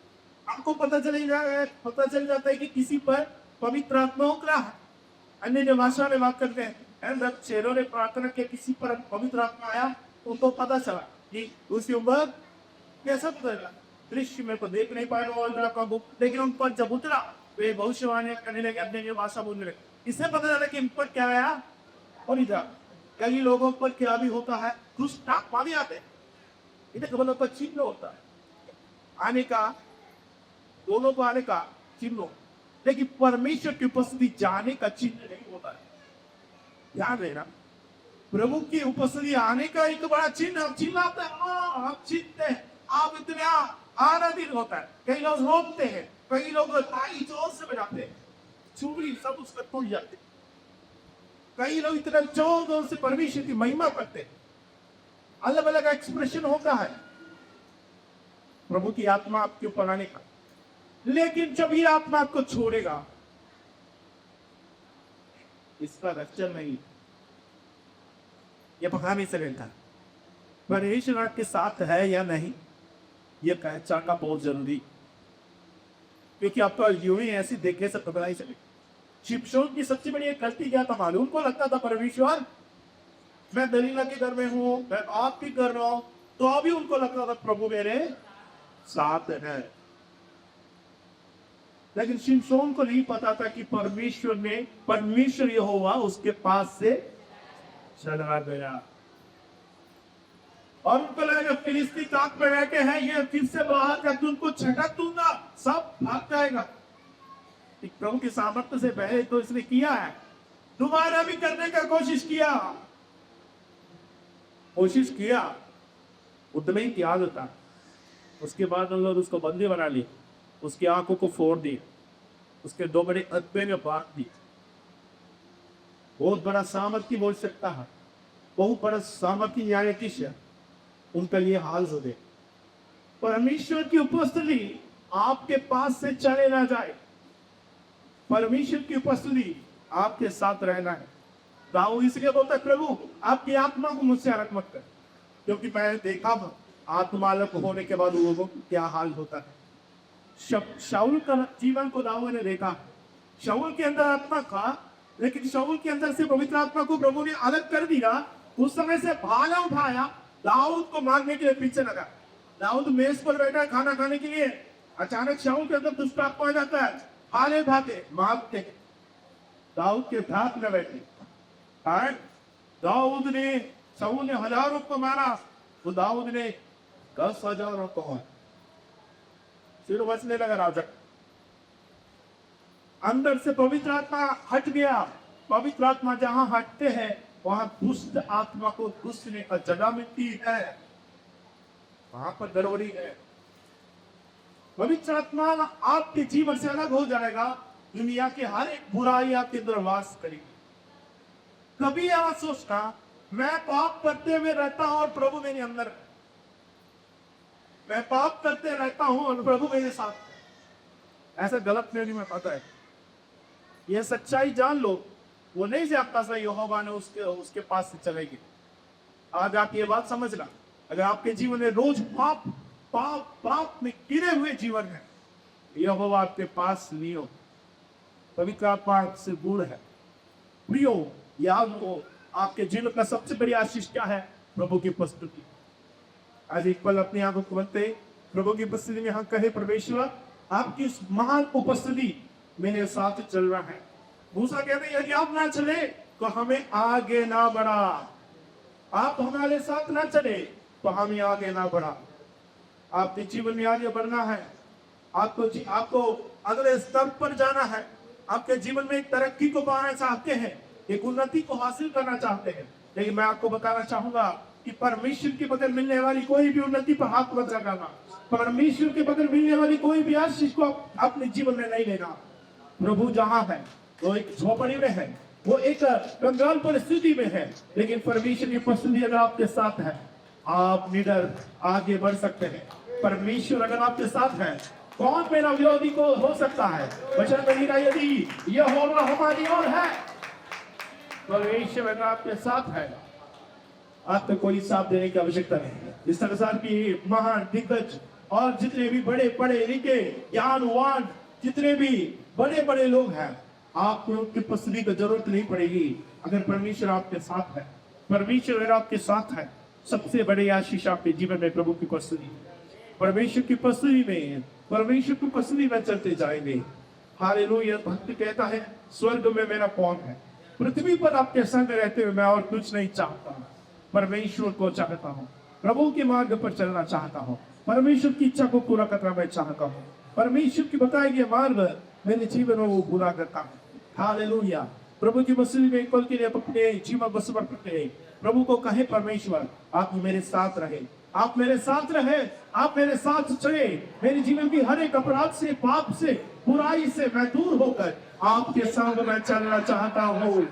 आपको पता चल जाता है कि किसी पर पवित्र आत्मा उतरा है। अन्य भाषा में बात करते हैं, जब शेरों ने प्रार्थना किया किसी पर पवित्र आत्मा आया तो उनको पता चला कि उसी उम्र कैसा पता, दृश्य में तो देख नहीं पाया, लेकिन उन पर जब उतरा वे भविष्यवाणी करने लगे, अपने भाषा बोलने लगे। इससे पता चला कि इन पर क्या आया और इधर कई लोगों पर क्या भी होता है, दुष्ट आत्मा भी आते हैं, इधर दोनों पर चिन्ह होता है आने का, दोनों को आने का चिन्ह, लेकिन परमेश्वर की उपस्थिति जाने का चिन्ह नहीं होता है। ध्यान देना, प्रभु की उपस्थिति आने का एक बड़ा चिन्ह, आप चिल्लाते हैं, आप चिल्लाते हैं, आप इतने आनंदित होता है। कई लोग रोकते हैं, कई लोग ताली जोर से बजाते हैं, चूड़ी सब उसका टूट जाते, कई लोग इतना जोर से परमेश्वर की महिमा करते हैं। अलग अलग एक्सप्रेशन होता है प्रभु की आत्मा आपके ऊपर आने का। लेकिन जब ये आत्मा आपको छोड़ेगा, इसका रक्षण नहीं, ये पता नहीं चलेगा परमेश्वर आपके साथ है या नहीं, ये पहचानना बहुत जरूरी, क्योंकि आपका यूं ही ऐसी देखने से पता नहीं चलेगा। शिमशोन की सबसे बड़ी एक गलती क्या था मालूम? को लगता था परमेश्वर मैं दलीला के घर में हूं, मैं आप भी कर रहा हूं, तो अभी उनको लगता था प्रभु मेरे साथ है। लेकिन शिमशोन को नहीं पता था कि परमेश्वर यहोवा उसके पास से चला गया, और उनको लगा फिलिस्ती ताक में बैठे हैं, ये फिर से बाहर जाकर उनको झटक दूंगा, सब भाग जाएगा। प्रभु की सामर्थ्य से पहले तो इसने किया है, दोबारा भी करने का कोशिश किया, उतना ही त्याग होता। उसके बाद उन लोग उसको बंदी बना लिए, उसकी आंखों को फोड़ दिए, उसके 2 बड़े अदबे में बांट दिए। बहुत बड़ा सामर्थ्य बोल सकता है, बहुत बड़ा सामर्थ्य न्यायाधीश है, उनका ये हाल हो गए। परमेश्वर की उपस्थिति आपके पास से चले ना जाए, परमेश्वर की उपस्थिति आपके साथ रहना है। दाऊद इसलिए बोलता है प्रभु आपकी आत्मा को मुझसे अलग मत कर, क्योंकि मैं देखा आत्मा अलग होने के बाद लोगों को क्या हाल होता है। शाऊल का जीवन को दाऊद ने देखा, शाऊल के अंदर आत्मा था, लेकिन शाऊल के अंदर से पवित्र आत्मा को प्रभु ने अलग कर दिया। उस समय से भाला उठाया, दाऊद को मारने के लिए पीछे लगा। दाऊद मेज पर बैठा खाना खाने के लिए, अचानक शाऊल के अंदर दुष्ट आत्मा आ जाता है, भाले भागे मारते, दाऊद के साथ में बैठे। दाऊद ने, शाऊल ने हजारों को मारा, तो दाऊद ने 10,000 को मारा। फिर बचने लगा राजा, अंदर से पवित्र आत्मा हट गया। पवित्र आत्मा जहां हटते हैं वहां दुष्ट आत्मा को घुसने का जगह मिलती है, वहां पर दरबारी है। पवित्र आत्मा आपके जीवन से अलग हो जाएगा, दुनिया की हर एक बुराई आपके अंदर वास करेगी। कभी आप सोचना मैं पाप करते हुए रहता हूं और प्रभु मेरे अंदर है, मैं पाप करते रहता हूं और प्रभु मेरे साथ है। ऐसा गलत फहमी में पता है, यह सच्चाई जान लो, वो नहीं जानता सा यहोवा ने उसके पास से चलेगी। आज आप ये बात समझना, अगर आपके जीवन में रोज पाप में गिरे हुए जीवन है, यहोवा आपके पास नहीं हो, पवित्र आत्मा से दूर है। प्रियो, याद हो आपके जीवन का सबसे बड़ी आशीष क्या है? प्रभु की उपस्थिति। आज एक पल अपनी आंखों को बनते प्रभु की उपस्थिति में हम कहे परमेश्वर आपकी इस महान उपस्थिति मेरे साथ चल रहा है। मूसा कहते हैं यदि आप ना चले तो हमें आगे ना बढ़ा, आप हमारे साथ ना चले तो हमें आगे ना बढ़ा। आपके जीवन में आगे बढ़ना है, आपको अगले स्तर पर जाना है, आपके जीवन में एक तरक्की को पाना चाहते हैं, एक उन्नति को हासिल करना चाहते हैं। लेकिन मैं आपको बताना चाहूंगा कि परमेश्वर के बगैर मिलने वाली कोई भी उन्नति पर हाथ मत लगाना, परमेश्वर के बगैर मिलने वाली कोई भी आशीष को अपने जीवन में नहीं लेना। प्रभु जहां है वो एक झोपड़ी में है, वो एक कंगाल परिस्थिति में है, लेकिन परमेश्वर की उपस्थिति अगर आपके साथ है आप निडर आगे बढ़ सकते हैं। परमेश्वर अगर आपके साथ है कौन मेरा विरोधी को हो सकता है? वचन में लिखा यदि यह होगा हमारी ओर है, परमेश्वर अगर आपके साथ है आपको कोई साथ देने की आवश्यकता नहीं। इस संसार की महान दिग्गज और जितने भी बड़े पढ़े लिखे ज्ञानवान जितने भी बड़े बड़े लोग हैं, आपको उनकी उपस्थिति की जरूरत नहीं पड़ेगी अगर परमेश्वर आपके साथ है। परमेश्वर अगर आपके साथ है, सबसे बड़ी आशीष आपके जीवन में प्रभु की उपस्थिति, परमेश्वर की उपस्थिति में, परमेश्वर की उपस्थिति में चलते जाएंगे। हालेलुया। भक्त कहता है स्वर्ग में मेरा कौन है, पृथ्वी पर आपके संग रहते हुए मैं और कुछ नहीं चाहता, परमेश्वर को चाहता हूँ, प्रभु के मार्ग पर चलना चाहता हूँ, परमेश्वर की इच्छा को पूरा करना मैं चाहता हूँ, परमेश्वर की बताए गए मार्ग मेरे जीवन में वो पूरा करता हूँ। हालेलुया। प्रभु की मसीह में एक पल के लिए अपने जीवन को समर्पित करें, प्रभु को कहे परमेश्वर आप मेरे साथ रहे, आप मेरे साथ रहे, आप मेरे साथ चले, मेरे जीवन की हर एक अपराध से, पाप से, बुराई से मैं दूर होकर आपके संग में चलना चाहता हूँ।